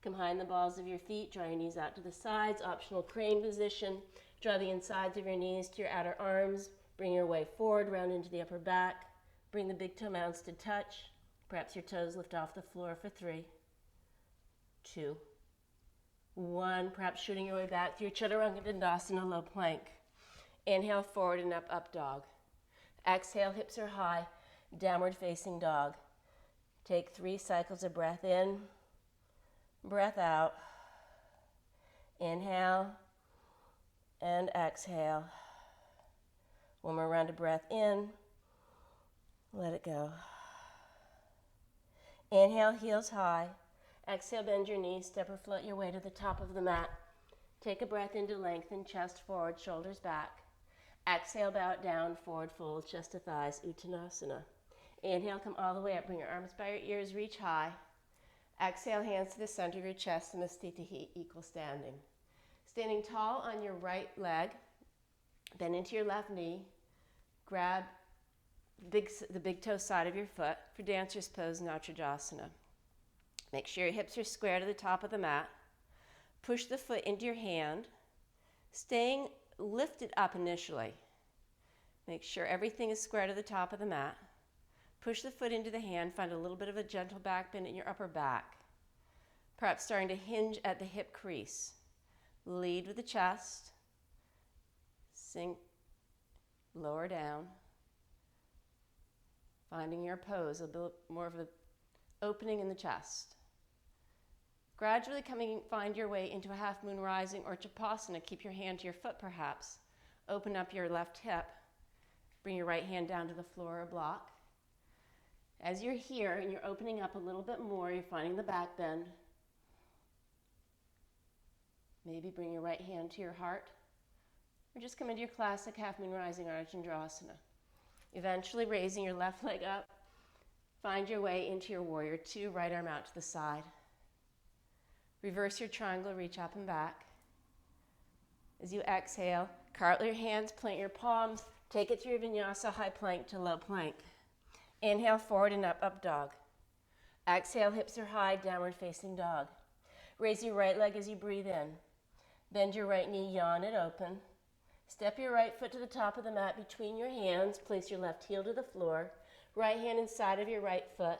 Come behind the balls of your feet, draw your knees out to the sides, optional crane position. Draw the insides of your knees to your outer arms. Bring your weight forward, round into the upper back. Bring the big toe mounts to touch. Perhaps your toes lift off the floor for 3, 2, 1. Perhaps shooting your way back through your Chaturanga Dandasana, low plank. Inhale, forward and up, up dog. Exhale, hips are high, downward facing dog. Take 3 cycles of breath in, breath out. Inhale and exhale. One more round of breath in. Let it go. Inhale, heels high. Exhale, bend your knees, step or float your way to the top of the mat. Take a breath in to lengthen, chest forward, shoulders back. Exhale, bow it down, forward fold, chest to thighs, Uttanasana. Inhale, come all the way up, bring your arms by your ears, reach high. Exhale, hands to the center of your chest, Samastitihi, equal standing. Standing tall on your right leg, bend into your left knee, grab the big toe side of your foot for dancer's pose, Natrajasana. Make sure your hips are square to the top of the mat. Push the foot into your hand, staying lifted up initially. Make sure everything is square to the top of the mat. Push the foot into the hand, find a little bit of a gentle back bend in your upper back. Perhaps starting to hinge at the hip crease. Lead with the chest. Sink, lower down. Finding your pose, a bit more of an opening in the chest. Gradually find your way into a half moon rising or Chapasana. Keep your hand to your foot perhaps. Open up your left hip. Bring your right hand down to the floor or block. As you're here and you're opening up a little bit more, you're finding the back bend. Maybe bring your right hand to your heart. Or just come into your classic half moon rising Ardha. Eventually raising your left leg up, find your way into your warrior two, right arm out to the side. Reverse your triangle, reach up and back. As you exhale, cartwheel your hands, plant your palms, take it through your vinyasa, high plank to low plank. Inhale, forward and up, up dog. Exhale, hips are high, downward facing dog. Raise your right leg as you breathe in. Bend your right knee, yawn it open. Step your right foot to the top of the mat between your hands. Place your left heel to the floor. Right hand inside of your right foot.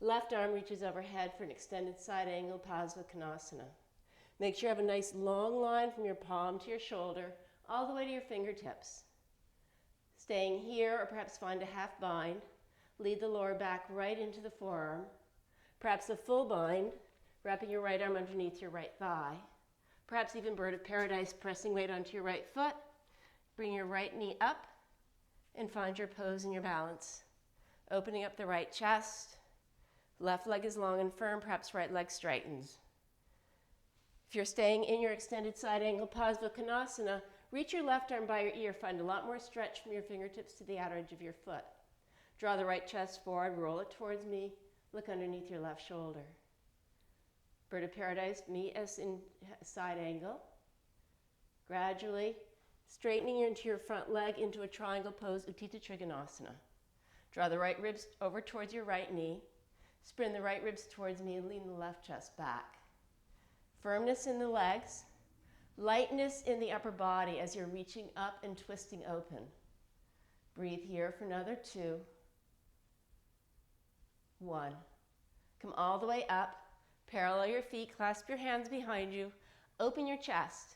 Left arm reaches overhead for an extended side angle, Konasana. Make sure you have a nice long line from your palm to your shoulder, all the way to your fingertips. Staying here, or perhaps find a half bind. Lead the lower back right into the forearm. Perhaps a full bind, wrapping your right arm underneath your right thigh. Perhaps even bird of paradise, pressing weight onto your right foot. Bring your right knee up and find your pose and your balance. Opening up the right chest. Left leg is long and firm, perhaps right leg straightens. If you're staying in your extended side angle, Konasana, reach your left arm by your ear. Find a lot more stretch from your fingertips to the outer edge of your foot. Draw the right chest forward, roll it towards me. Look underneath your left shoulder. Bird of paradise, meet us in side angle. Gradually straightening into your front leg into a triangle pose, Utthita Trikonasana. Draw the right ribs over towards your right knee. Spin the right ribs towards me and lean the left chest back. Firmness in the legs. Lightness in the upper body as you're reaching up and twisting open. Breathe here for another 2. 1. Come all the way up. Parallel your feet, clasp your hands behind you. Open your chest.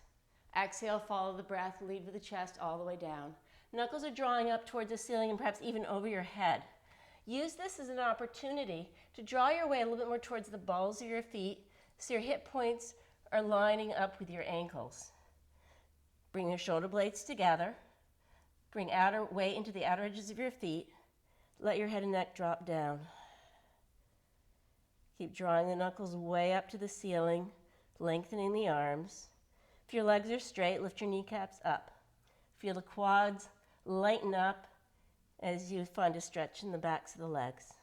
Exhale, follow the breath, lead with the chest all the way down. Knuckles are drawing up towards the ceiling and perhaps even over your head. Use this as an opportunity to draw your way a little bit more towards the balls of your feet so your hip points are lining up with your ankles. Bring your shoulder blades together. Bring outer weight into the outer edges of your feet. Let your head and neck drop down. Keep drawing the knuckles way up to the ceiling, lengthening the arms. If your legs are straight, lift your kneecaps up. Feel the quads lighten up as you find a stretch in the backs of the legs.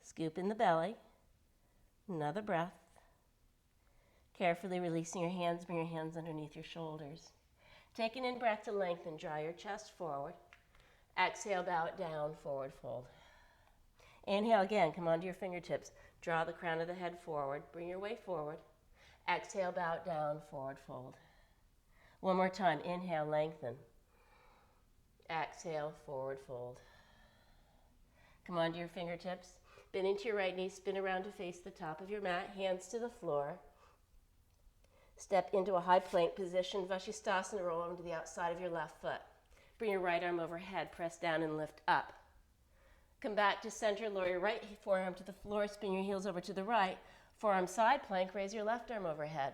Scoop in the belly. Another breath. Carefully releasing your hands, bring your hands underneath your shoulders. Take an in-breath to lengthen, draw your chest forward. Exhale, bow it down, forward fold. Inhale again, come onto your fingertips. Draw the crown of the head forward, bring your weight forward. Exhale, bow it down, forward fold. One more time, inhale, lengthen. Exhale, forward fold. Come onto your fingertips. Bend into your right knee, spin around to face the top of your mat, hands to the floor. Step into a high plank position, Vashisthasana, roll onto the outside of your left foot. Bring your right arm overhead, press down and lift up. Come back to center, lower your right forearm to the floor, spin your heels over to the right. Forearm side plank, raise your left arm overhead.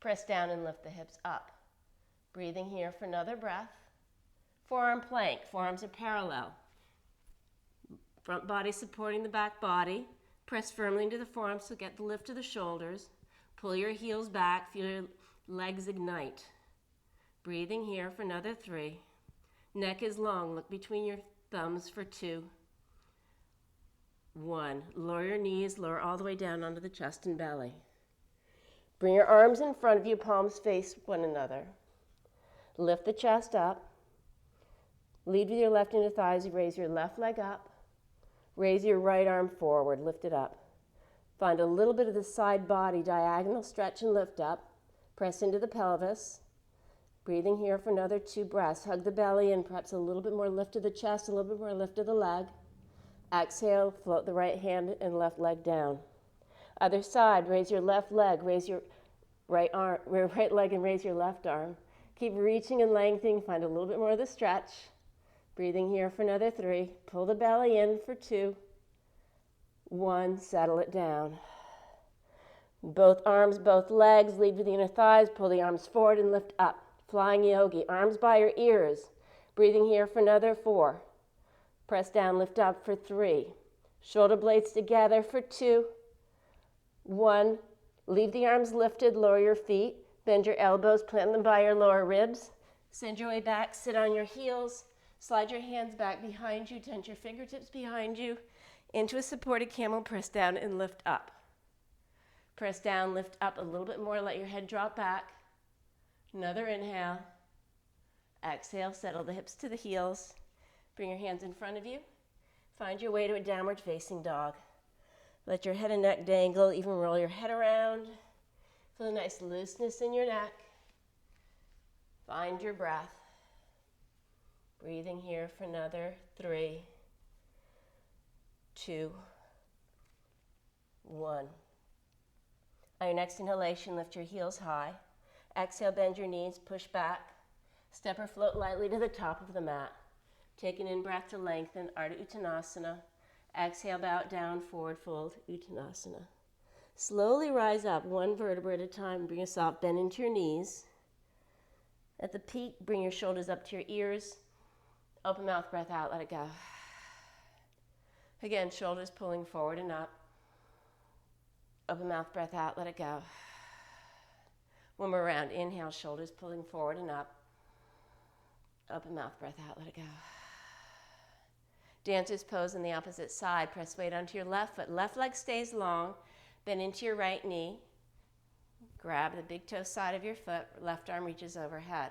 Press down and lift the hips up. Breathing here for another breath. Forearm plank, forearms are parallel. Front body supporting the back body. Press firmly into the forearms so get the lift to the shoulders. Pull your heels back, feel your legs ignite. Breathing here for another 3. Neck is long, look between your thumbs for 2. 1. Lower your knees, lower all the way down onto the chest and belly. Bring your arms in front of you, palms face one another. Lift the chest up. Lead with your left inner thighs, raise your left leg up. Raise your right arm forward, lift it up. Find a little bit of the side body, diagonal stretch and lift up. Press into the pelvis. Breathing here for another 2 breaths. Hug the belly in, perhaps a little bit more lift of the chest, a little bit more lift of the leg. Exhale, float the right hand and left leg down. Other side, raise your left leg, raise your right leg and raise your left arm. Keep reaching and lengthening, find a little bit more of the stretch. Breathing here for another 3. Pull the belly in for 2. 1, settle it down. Both arms, both legs, lead with the inner thighs, pull the arms forward and lift up. Flying yogi, arms by your ears. Breathing here for another 4. Press down, lift up for 3. Shoulder blades together for 2. 1. Leave the arms lifted, lower your feet. Bend your elbows, plant them by your lower ribs. Send your way back, sit on your heels, slide your hands back behind you, tense your fingertips behind you, into a supported camel, press down and lift up. Press down, lift up a little bit more, let your head drop back. Another inhale. Exhale, settle the hips to the heels. Bring your hands in front of you. Find your way to a downward facing dog. Let your head and neck dangle, even roll your head around. Feel a nice looseness in your neck. Find your breath. Breathing here for another 3, 2, 1. On your next inhalation, lift your heels high. Exhale, bend your knees, push back. Step or float lightly to the top of the mat. Take an in-breath to lengthen, Ardha Uttanasana. Exhale, bow down, forward fold, Uttanasana. Slowly rise up, one vertebra at a time. Bring a soft bend into your knees. At the peak, bring your shoulders up to your ears. Open mouth, breath out, let it go. Again, shoulders pulling forward and up. Open mouth, breath out, let it go. One more round. Inhale, shoulders pulling forward and up. Open mouth, breath out, let it go. Dancer's pose on the opposite side. Press weight onto your left foot. Left leg stays long. Bend into your right knee. Grab the big toe side of your foot. Left arm reaches overhead.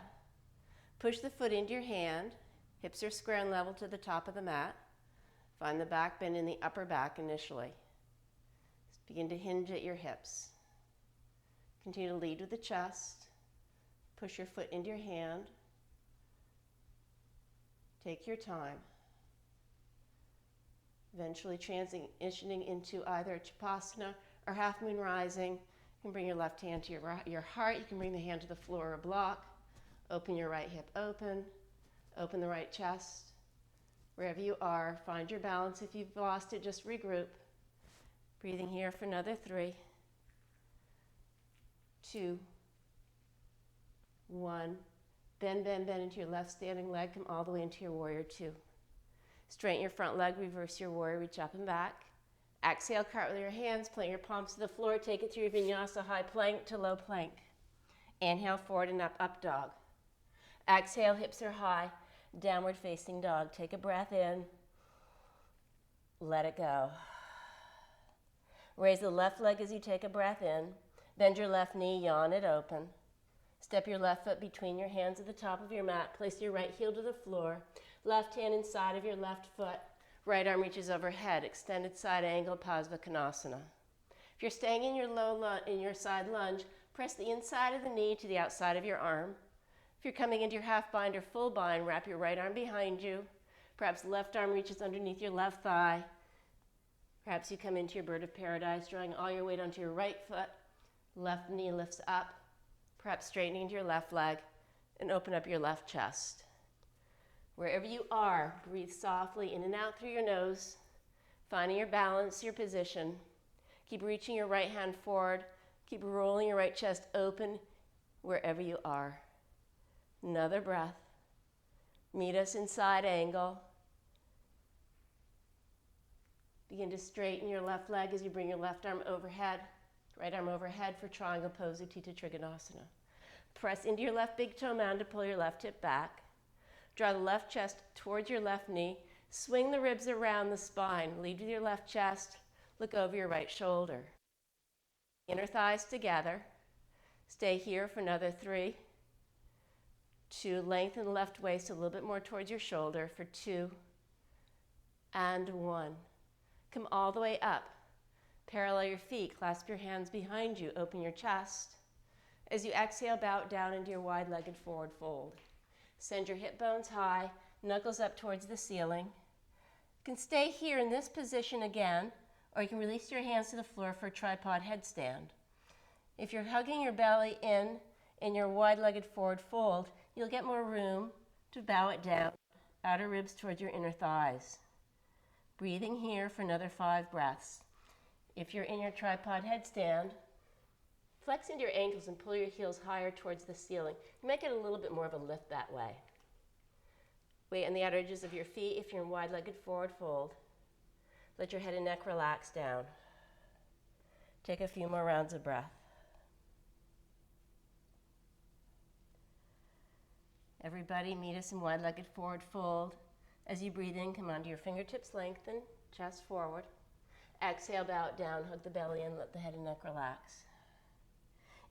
Push the foot into your hand. Hips are square and level to the top of the mat. Find the back bend in the upper back initially. Begin to hinge at your hips. Continue to lead with the chest. Push your foot into your hand. Take your time. Eventually transitioning into either Chapasana or Half Moon Rising. You can bring your left hand to your heart. You can bring the hand to the floor or block. Open your right hip open. Open the right chest. Wherever you are, find your balance. If you've lost it, just regroup. Breathing here for another 3, 2, 1. Bend, bend, bend into your left standing leg. Come all the way into your warrior 2. Straighten your front leg, reverse your warrior, reach up and back. Exhale, cartwheel your hands, plant your palms to the floor, take it through your vinyasa, high plank to low plank. Inhale, forward and up, up dog. Exhale, hips are high, downward facing dog. Take a breath in, let it go. Raise the left leg as you take a breath in. Bend your left knee, yawn it open. Step your left foot between your hands at the top of your mat. Place your right heel to the floor. Left hand inside of your left foot. Right arm reaches overhead. Extended side angle, Parsvakonasana. If you're staying in your side lunge, press the inside of the knee to the outside of your arm. If you're coming into your half bind or full bind, wrap your right arm behind you. Perhaps left arm reaches underneath your left thigh. Perhaps you come into your bird of paradise, drawing all your weight onto your right foot. Left knee lifts up. Perhaps straightening into your left leg and open up your left chest. Wherever you are, breathe softly in and out through your nose, finding your balance, your position. Keep reaching your right hand forward. Keep rolling your right chest open wherever you are. Another breath. Meet us in side angle. Begin to straighten your left leg as you bring your left arm overhead. Right arm overhead for triangle pose, Utthita Trikonasana. Press into your left big toe mound to pull your left hip back. Draw the left chest towards your left knee. Swing the ribs around the spine. Lead with your left chest. Look over your right shoulder. Inner thighs together. Stay here for another 3. 2. Lengthen the left waist a little bit more towards your shoulder for 2. And 1. Come all the way up. Parallel your feet. Clasp your hands behind you. Open your chest. As you exhale, bow it down into your wide-legged forward fold. Send your hip bones high, knuckles up towards the ceiling. You can stay here in this position again, or you can release your hands to the floor for a tripod headstand. If you're hugging your belly in your wide-legged forward fold, you'll get more room to bow it down, outer ribs towards your inner thighs. Breathing here for another 5 breaths. If you're in your tripod headstand, flex into your ankles and pull your heels higher towards the ceiling. You might get a little bit more of a lift that way. Weight on the outer edges of your feet if you're in wide-legged forward fold. Let your head and neck relax down. Take a few more rounds of breath. Everybody, meet us in wide-legged forward fold. As you breathe in, come onto your fingertips, lengthen, chest forward. Exhale, bow it down, hug the belly in, let the head and neck relax.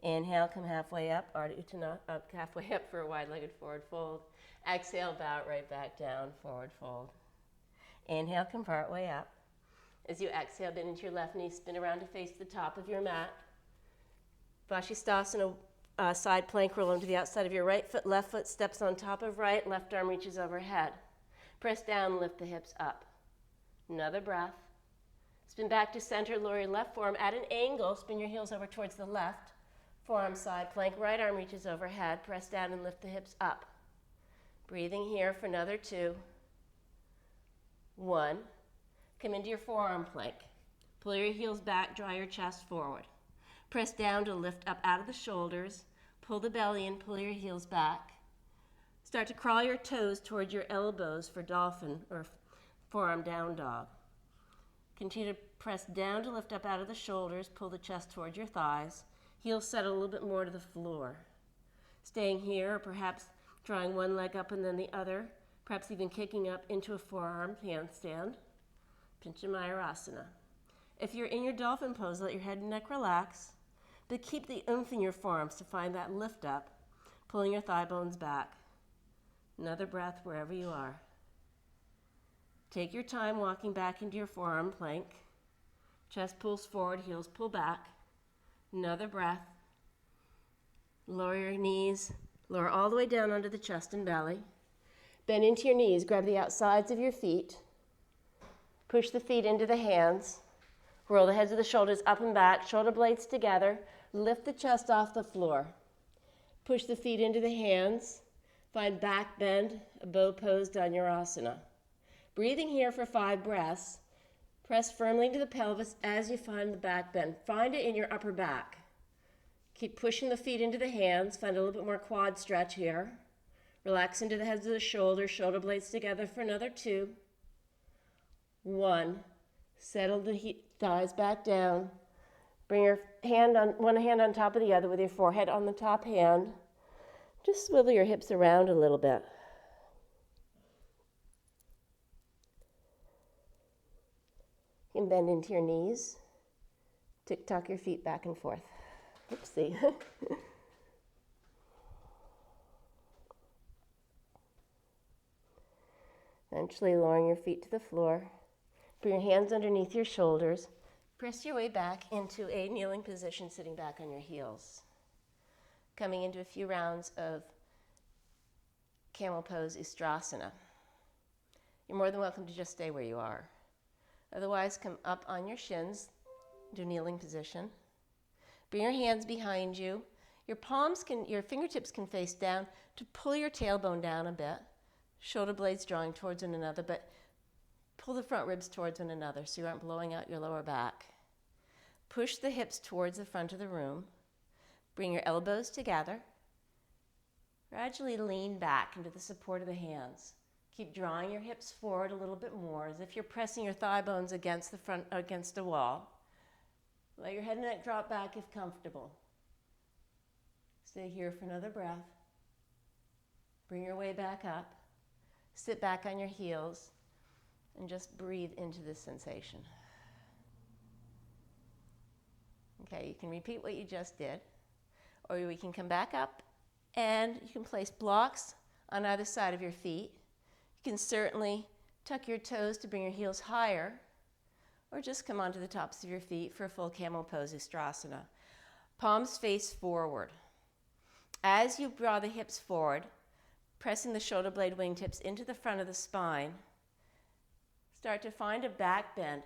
Inhale, come halfway up, Ardha Uttanasana, up halfway up for a wide-legged forward fold. Exhale, bow it right back down, forward fold. Inhale, come part way up. As you exhale, bend into your left knee, spin around to face the top of your mat. Vashisthasana, side plank, roll onto the outside of your right foot, left foot steps on top of right, left arm reaches overhead. Press down, lift the hips up. Another breath. Spin back to center, lower your left forearm at an angle, spin your heels over towards the left. Forearm side plank, right arm reaches overhead, press down and lift the hips up. Breathing here for another 2. 1. Come into your forearm plank. Pull your heels back, draw your chest forward. Press down to lift up out of the shoulders. Pull the belly in, pull your heels back. Start to crawl your toes toward your elbows for dolphin or forearm down dog. Continue to press down to lift up out of the shoulders, pull the chest toward your thighs. Heels settle a little bit more to the floor. Staying here, or perhaps drawing one leg up and then the other, perhaps even kicking up into a forearm handstand. Pincha Mayurasana. If you're in your dolphin pose, let your head and neck relax, but keep the oomph in your forearms to find that lift up, pulling your thigh bones back. Another breath wherever you are. Take your time walking back into your forearm plank. Chest pulls forward, heels pull back. Another breath. Lower your knees, lower all the way down onto the chest and belly. Bend into your knees, grab the outsides of your feet. Push the feet into the hands. Roll the heads of the shoulders up and back, shoulder blades together. Lift the chest off the floor. Push the feet into the hands. Find back bend, a bow pose, Dhanurasana. Breathing here for 5 breaths. Press firmly into the pelvis as you find the back bend. Find it in your upper back. Keep pushing the feet into the hands. Find a little bit more quad stretch here. Relax into the heads of the shoulders, shoulder blades together for another 2. 1. Settle the thighs back down. Bring your one hand on top of the other with your forehead on the top hand. Just swivel your hips around a little bit. You can bend into your knees. Tick-tock your feet back and forth. Oopsie. Eventually lowering your feet to the floor. Bring your hands underneath your shoulders. Press your way back into a kneeling position, sitting back on your heels. Coming into a few rounds of camel pose, Ustrasana. You're more than welcome to just stay where you are. Otherwise, come up on your shins, do kneeling position. Bring your hands behind you. Your fingertips can face down to pull your tailbone down a bit. Shoulder blades drawing towards one another, but pull the front ribs towards one another so you aren't blowing out your lower back. Push the hips towards the front of the room. Bring your elbows together. Gradually lean back into the support of the hands. Keep drawing your hips forward a little bit more as if you're pressing your thigh bones against a wall. Let your head and neck drop back if comfortable. Stay here for another breath. Bring your way back up. Sit back on your heels and just breathe into this sensation. Okay, you can repeat what you just did, or we can come back up and you can place blocks on either side of your feet. You can certainly tuck your toes to bring your heels higher, or just come onto the tops of your feet for a full camel pose, Ustrasana. Palms face forward. As you draw the hips forward, pressing the shoulder blade wingtips into the front of the spine, start to find a back bend.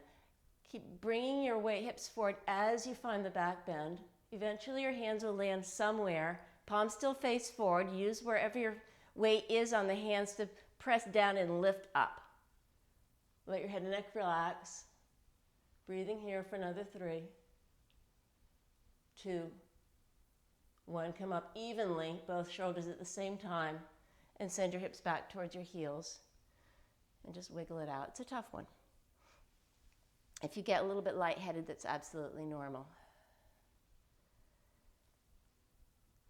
Keep bringing your hips forward as you find the back bend. Eventually your hands will land somewhere. Palms still face forward. Use wherever your weight is on the hands to press down and lift up. Let your head and neck relax. Breathing here for another 3, 2, 1. Come up evenly, both shoulders at the same time, and send your hips back towards your heels. And just wiggle it out. It's a tough one. If you get a little bit lightheaded, that's absolutely normal.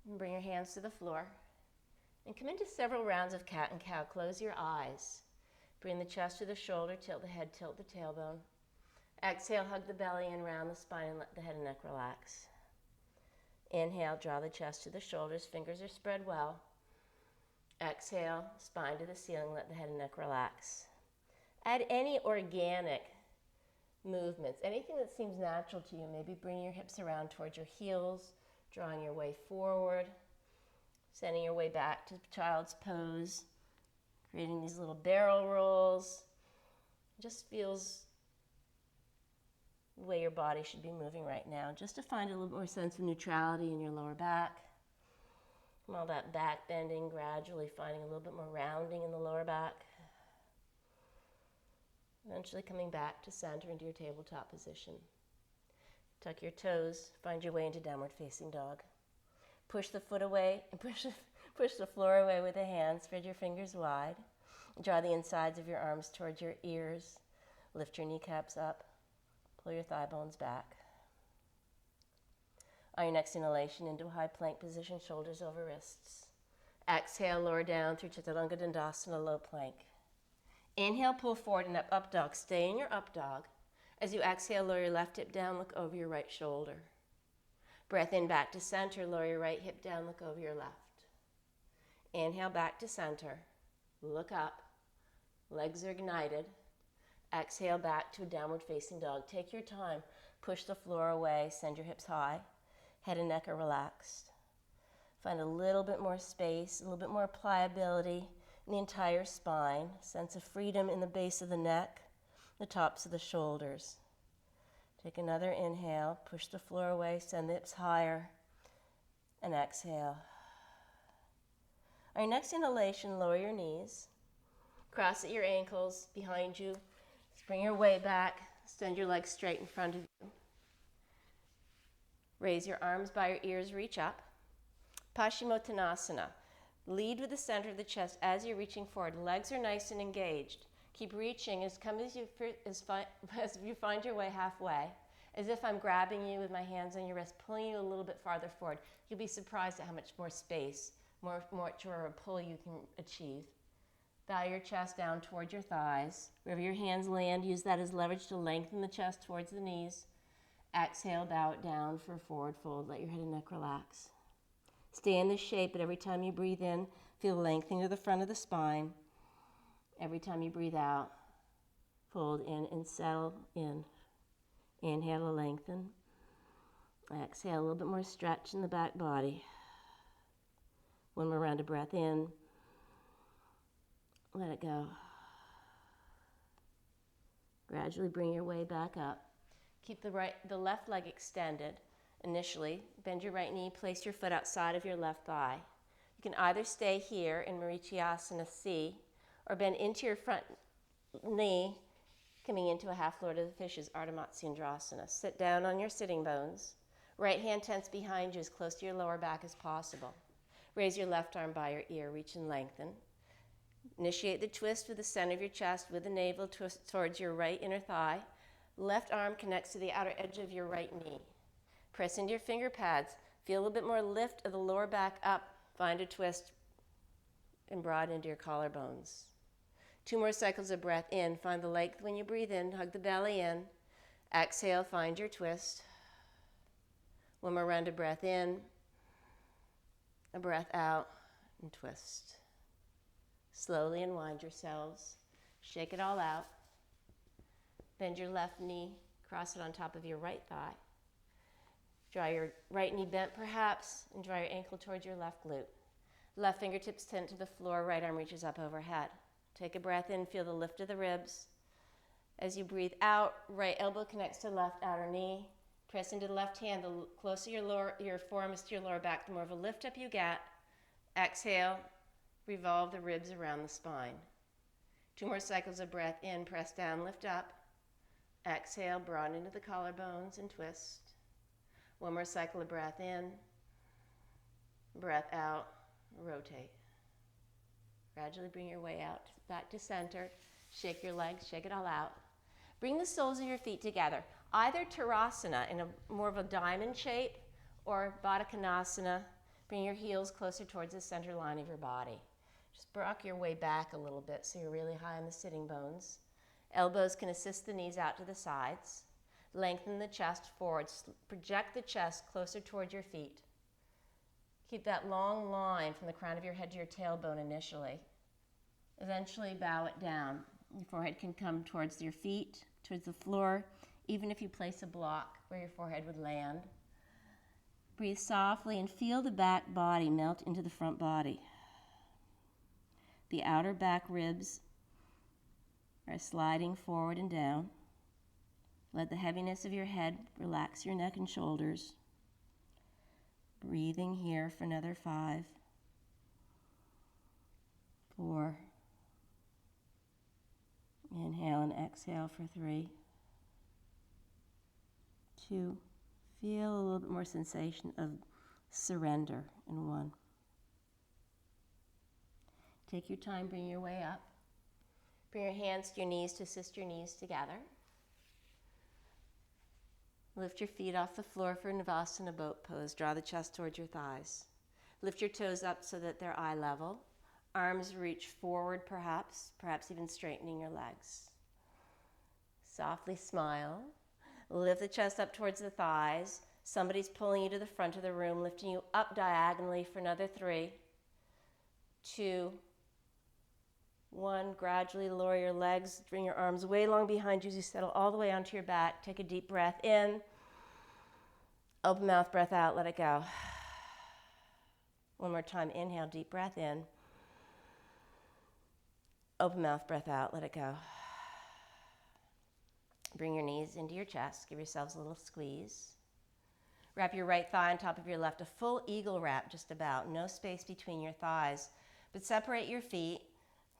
And bring your hands to the floor. And come into several rounds of cat and cow. Close your eyes. Bring the chest to the shoulder, tilt the head, tilt the tailbone. Exhale, hug the belly in, round the spine, and let the head and neck relax. Inhale, draw the chest to the shoulders, fingers are spread well. Exhale, spine to the ceiling, let the head and neck relax. Add any organic movements, anything that seems natural to you. Maybe bring your hips around towards your heels, drawing your way forward, sending your way back to child's pose, creating these little barrel rolls. It just feels the way your body should be moving right now, just to find a little more sense of neutrality in your lower back. From all that back bending, gradually finding a little bit more rounding in the lower back. Eventually coming back to center into your tabletop position. Tuck your toes, find your way into downward facing dog. Push the foot away and push the floor away with the hands. Spread your fingers wide. Draw the insides of your arms towards your ears. Lift your kneecaps up. Pull your thigh bones back. On your next inhalation, into a high plank position, shoulders over wrists. Exhale, lower down through Chaturanga Dandasana, low plank. Inhale, pull forward and up dog. Stay in your up dog. As you exhale, lower your left hip down, look over your right shoulder. Breath in, back to center, lower your right hip down, look over your left. Inhale, back to center, look up, legs are ignited. Exhale, back to a downward facing dog. Take your time, push the floor away, send your hips high, head and neck are relaxed. Find a little bit more space, a little bit more pliability in the entire spine, sense of freedom in the base of the neck, the tops of the shoulders. Take another inhale, push the floor away, send the hips higher, and exhale. On your next inhalation, lower your knees, cross at your ankles behind you, bring your weight back, extend your legs straight in front of you. Raise your arms by your ears, reach up. Paschimottanasana. Lead with the center of the chest as you're reaching forward. Legs are nice and engaged. Keep reaching as you find your way halfway, as if I'm grabbing you with my hands on your wrist, pulling you a little bit farther forward. You'll be surprised at how much more space, more of a pull you can achieve. Bow your chest down towards your thighs. Wherever your hands land, use that as leverage to lengthen the chest towards the knees. Exhale, bow it down for a forward fold. Let your head and neck relax. Stay in this shape, but every time you breathe in, feel lengthening of the front of the spine. Every time you breathe out, fold in and settle in. Inhale to lengthen. Exhale, a little bit more stretch in the back body. One more round of breath in. Let it go. Gradually bring your way back up. Keep the left leg extended initially. Bend your right knee, place your foot outside of your left thigh. You can either stay here in Marichyasana C or bend into your front knee, coming into a half Lord of the Fishes, Ardha Matsyendrasana. Sit down on your sitting bones. Right hand tense behind you as close to your lower back as possible. Raise your left arm by your ear, reach and lengthen. Initiate the twist with the center of your chest with the navel twist towards your right inner thigh. Left arm connects to the outer edge of your right knee. Press into your finger pads. Feel a little bit more lift of the lower back up. Find a twist and broaden into your collarbones. 2 more cycles of breath in. Find the length when you breathe in. Hug the belly in. Exhale, find your twist. 1 more round of breath in. A breath out and twist. Slowly unwind yourselves. Shake it all out. Bend your left knee, cross it on top of your right thigh. Draw your right knee bent perhaps, and draw your ankle towards your left glute. Left fingertips tend to the floor, right arm reaches up overhead. Take a breath in, feel the lift of the ribs. As you breathe out, right elbow connects to left outer knee. Press into the left hand. The closer your forearm is to your lower back, the more of a lift up you get. Exhale, revolve the ribs around the spine. 2 more cycles of breath in, press down, lift up. Exhale, broaden into the collarbones and twist. 1 more cycle of breath in, breath out, rotate. Gradually bring your way out, back to center. Shake your legs, shake it all out. Bring the soles of your feet together, either Tadasana in more of a diamond shape or Baddha Konasana, Bring your heels closer towards the center line of your body. Just rock your way back a little bit so you're really high on the sitting bones. Elbows can assist the knees out to the sides. Lengthen the chest forward. Project the chest closer towards your feet. Keep that long line from the crown of your head to your tailbone initially. Eventually bow it down. Your forehead can come towards your feet, towards the floor, even if you place a block where your forehead would land. Breathe softly and feel the back body melt into the front body. The outer back ribs are sliding forward and down. Let the heaviness of your head relax your neck and shoulders. Breathing here for another 5, 4. Inhale and exhale for 3, 2. Feel a little bit more sensation of surrender in 1. Take your time, bring your way up. Bring your hands to your knees to assist your knees together. Lift your feet off the floor for Navasana boat pose. Draw the chest towards your thighs. Lift your toes up so that they're eye level. Arms reach forward perhaps even straightening your legs. Softly smile. Lift the chest up towards the thighs. Somebody's pulling you to the front of the room, lifting you up diagonally for another 3, 2, 1. Gradually lower your legs. Bring your arms way long behind you as you settle all the way onto your back. Take a deep breath in. Open mouth, breath out, let it go. One more time. Inhale, deep breath in. Open mouth, breath out, let it go. Bring your knees into your chest. Give yourselves a little squeeze. Wrap your right thigh on top of your left. A full eagle wrap, just about. No space between your thighs. But separate your feet.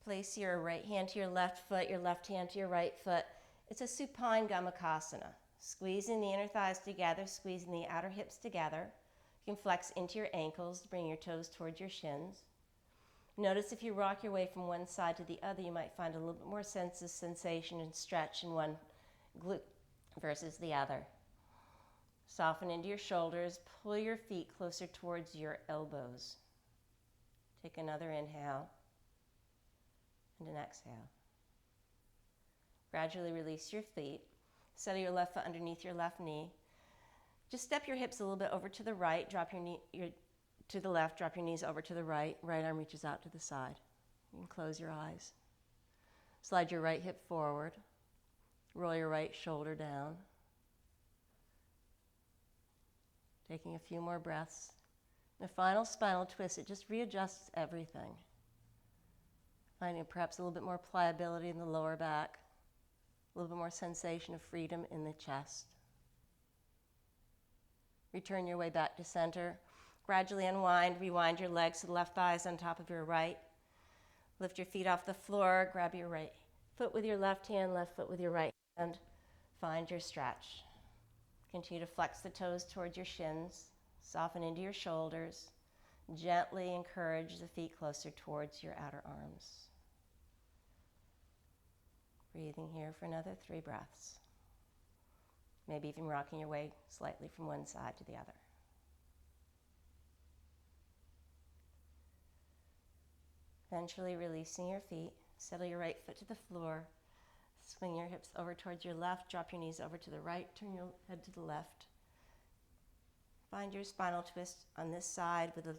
Place your right hand to your left foot, your left hand to your right foot. It's a supine Gomukhasana. Squeezing the inner thighs together, squeezing the outer hips together. You can flex into your ankles, bring your toes towards your shins. Notice if you rock your way from one side to the other, you might find a little bit more sense of sensation and stretch in one glute versus the other. Soften into your shoulders, pull your feet closer towards your elbows. Take another inhale. And an exhale. Gradually release your feet. Settle your left foot underneath your left knee. Just step your hips a little bit over to the right. Drop your knee to the left. Drop your knees over to the right. Right arm reaches out to the side. You can close your eyes. Slide your right hip forward. Roll your right shoulder down. Taking a few more breaths. The final spinal twist, it just readjusts everything. Finding perhaps a little bit more pliability in the lower back, a little bit more sensation of freedom in the chest. Return your way back to center. Gradually unwind, rewind your legs to the left thighs on top of your right. Lift your feet off the floor, grab your right foot with your left hand, left foot with your right hand. Find your stretch. Continue to flex the toes towards your shins, soften into your shoulders. Gently encourage the feet closer towards your outer arms. Breathing here for another 3 breaths. Maybe even rocking your way slightly from one side to the other. Eventually releasing your feet, settle your right foot to the floor, swing your hips over towards your left, drop your knees over to the right, turn your head to the left. Find your spinal twist on this side with a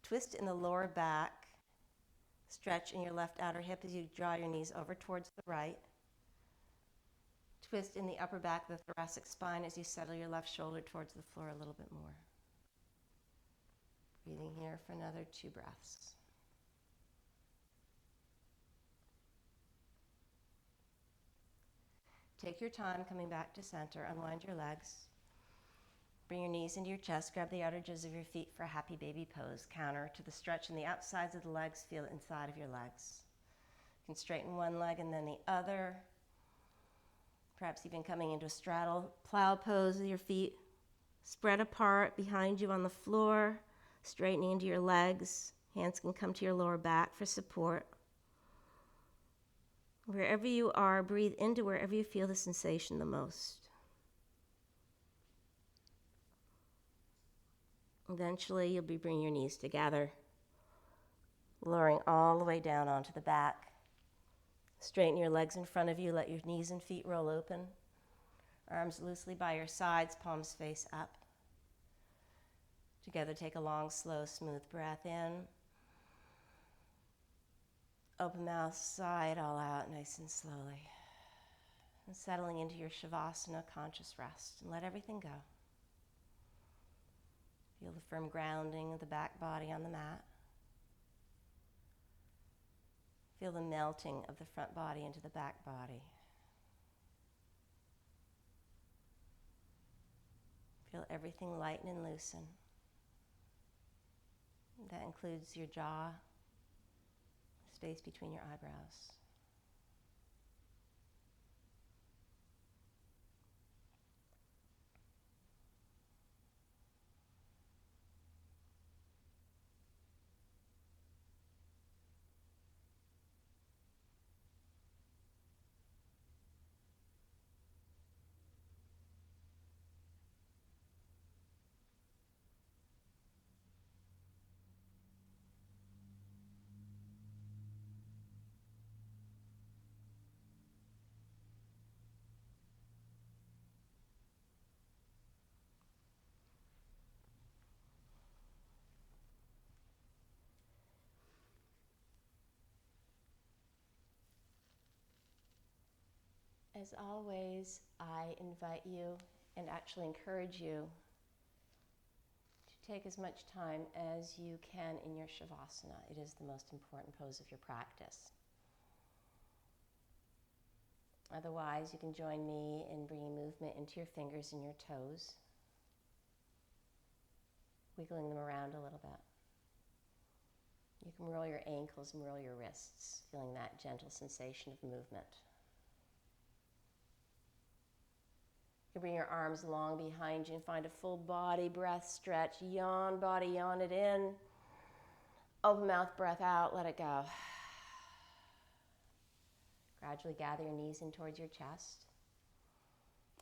twist in the lower back. Stretch in your left outer hip as you draw your knees over towards the right. Twist in the upper back of the thoracic spine as you settle your left shoulder towards the floor a little bit more. Breathing here for another 2 breaths. Take your time coming back to center. Unwind your legs. Bring your knees into your chest. Grab the outer edges of your feet for a happy baby pose. Counter to the stretch in the outsides of the legs. Feel it inside of your legs. You can straighten one leg and then the other. Perhaps even coming into a straddle plow pose with your feet spread apart behind you on the floor. Straightening into your legs. Hands can come to your lower back for support. Wherever you are, breathe into wherever you feel the sensation the most. Eventually, you'll be bringing your knees together, lowering all the way down onto the back. Straighten your legs in front of you. Let your knees and feet roll open. Arms loosely by your sides, palms face up. Together, take a long, slow, smooth breath in. Open mouth, sigh it all out nice and slowly. And settling into your Shavasana conscious rest, and let everything go. Feel the firm grounding of the back body on the mat. Feel the melting of the front body into the back body. Feel everything lighten and loosen. That includes your jaw, space between your eyebrows. As always, I invite you and actually encourage you to take as much time as you can in your Shavasana. It is the most important pose of your practice. Otherwise, you can join me in bringing movement into your fingers and your toes, wiggling them around a little bit. You can roll your ankles and roll your wrists, feeling that gentle sensation of movement. You can bring your arms long behind you and find a full body breath stretch. Yawn, body, yawn it in. Open mouth, breath out, let it go. Gradually gather your knees in towards your chest.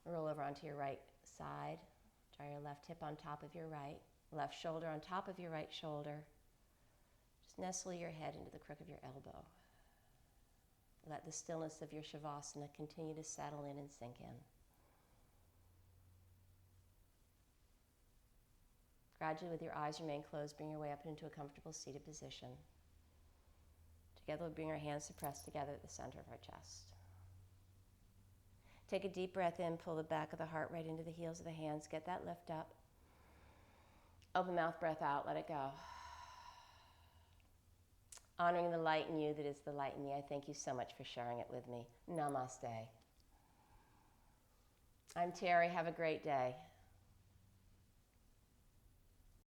Roll over onto your right side. Draw your left hip on top of your right. Left shoulder on top of your right shoulder. Just nestle your head into the crook of your elbow. Let the stillness of your Shavasana continue to settle in and sink in. Gradually, with your eyes remain closed, bring your way up into a comfortable seated position. Together, we'll bring our hands to press together at the center of our chest. Take a deep breath in, pull the back of the heart right into the heels of the hands. Get that lift up. Open mouth, breath out, let it go. Honoring the light in you that is the light in me, I thank you so much for sharing it with me. Namaste. I'm Teri. Have a great day.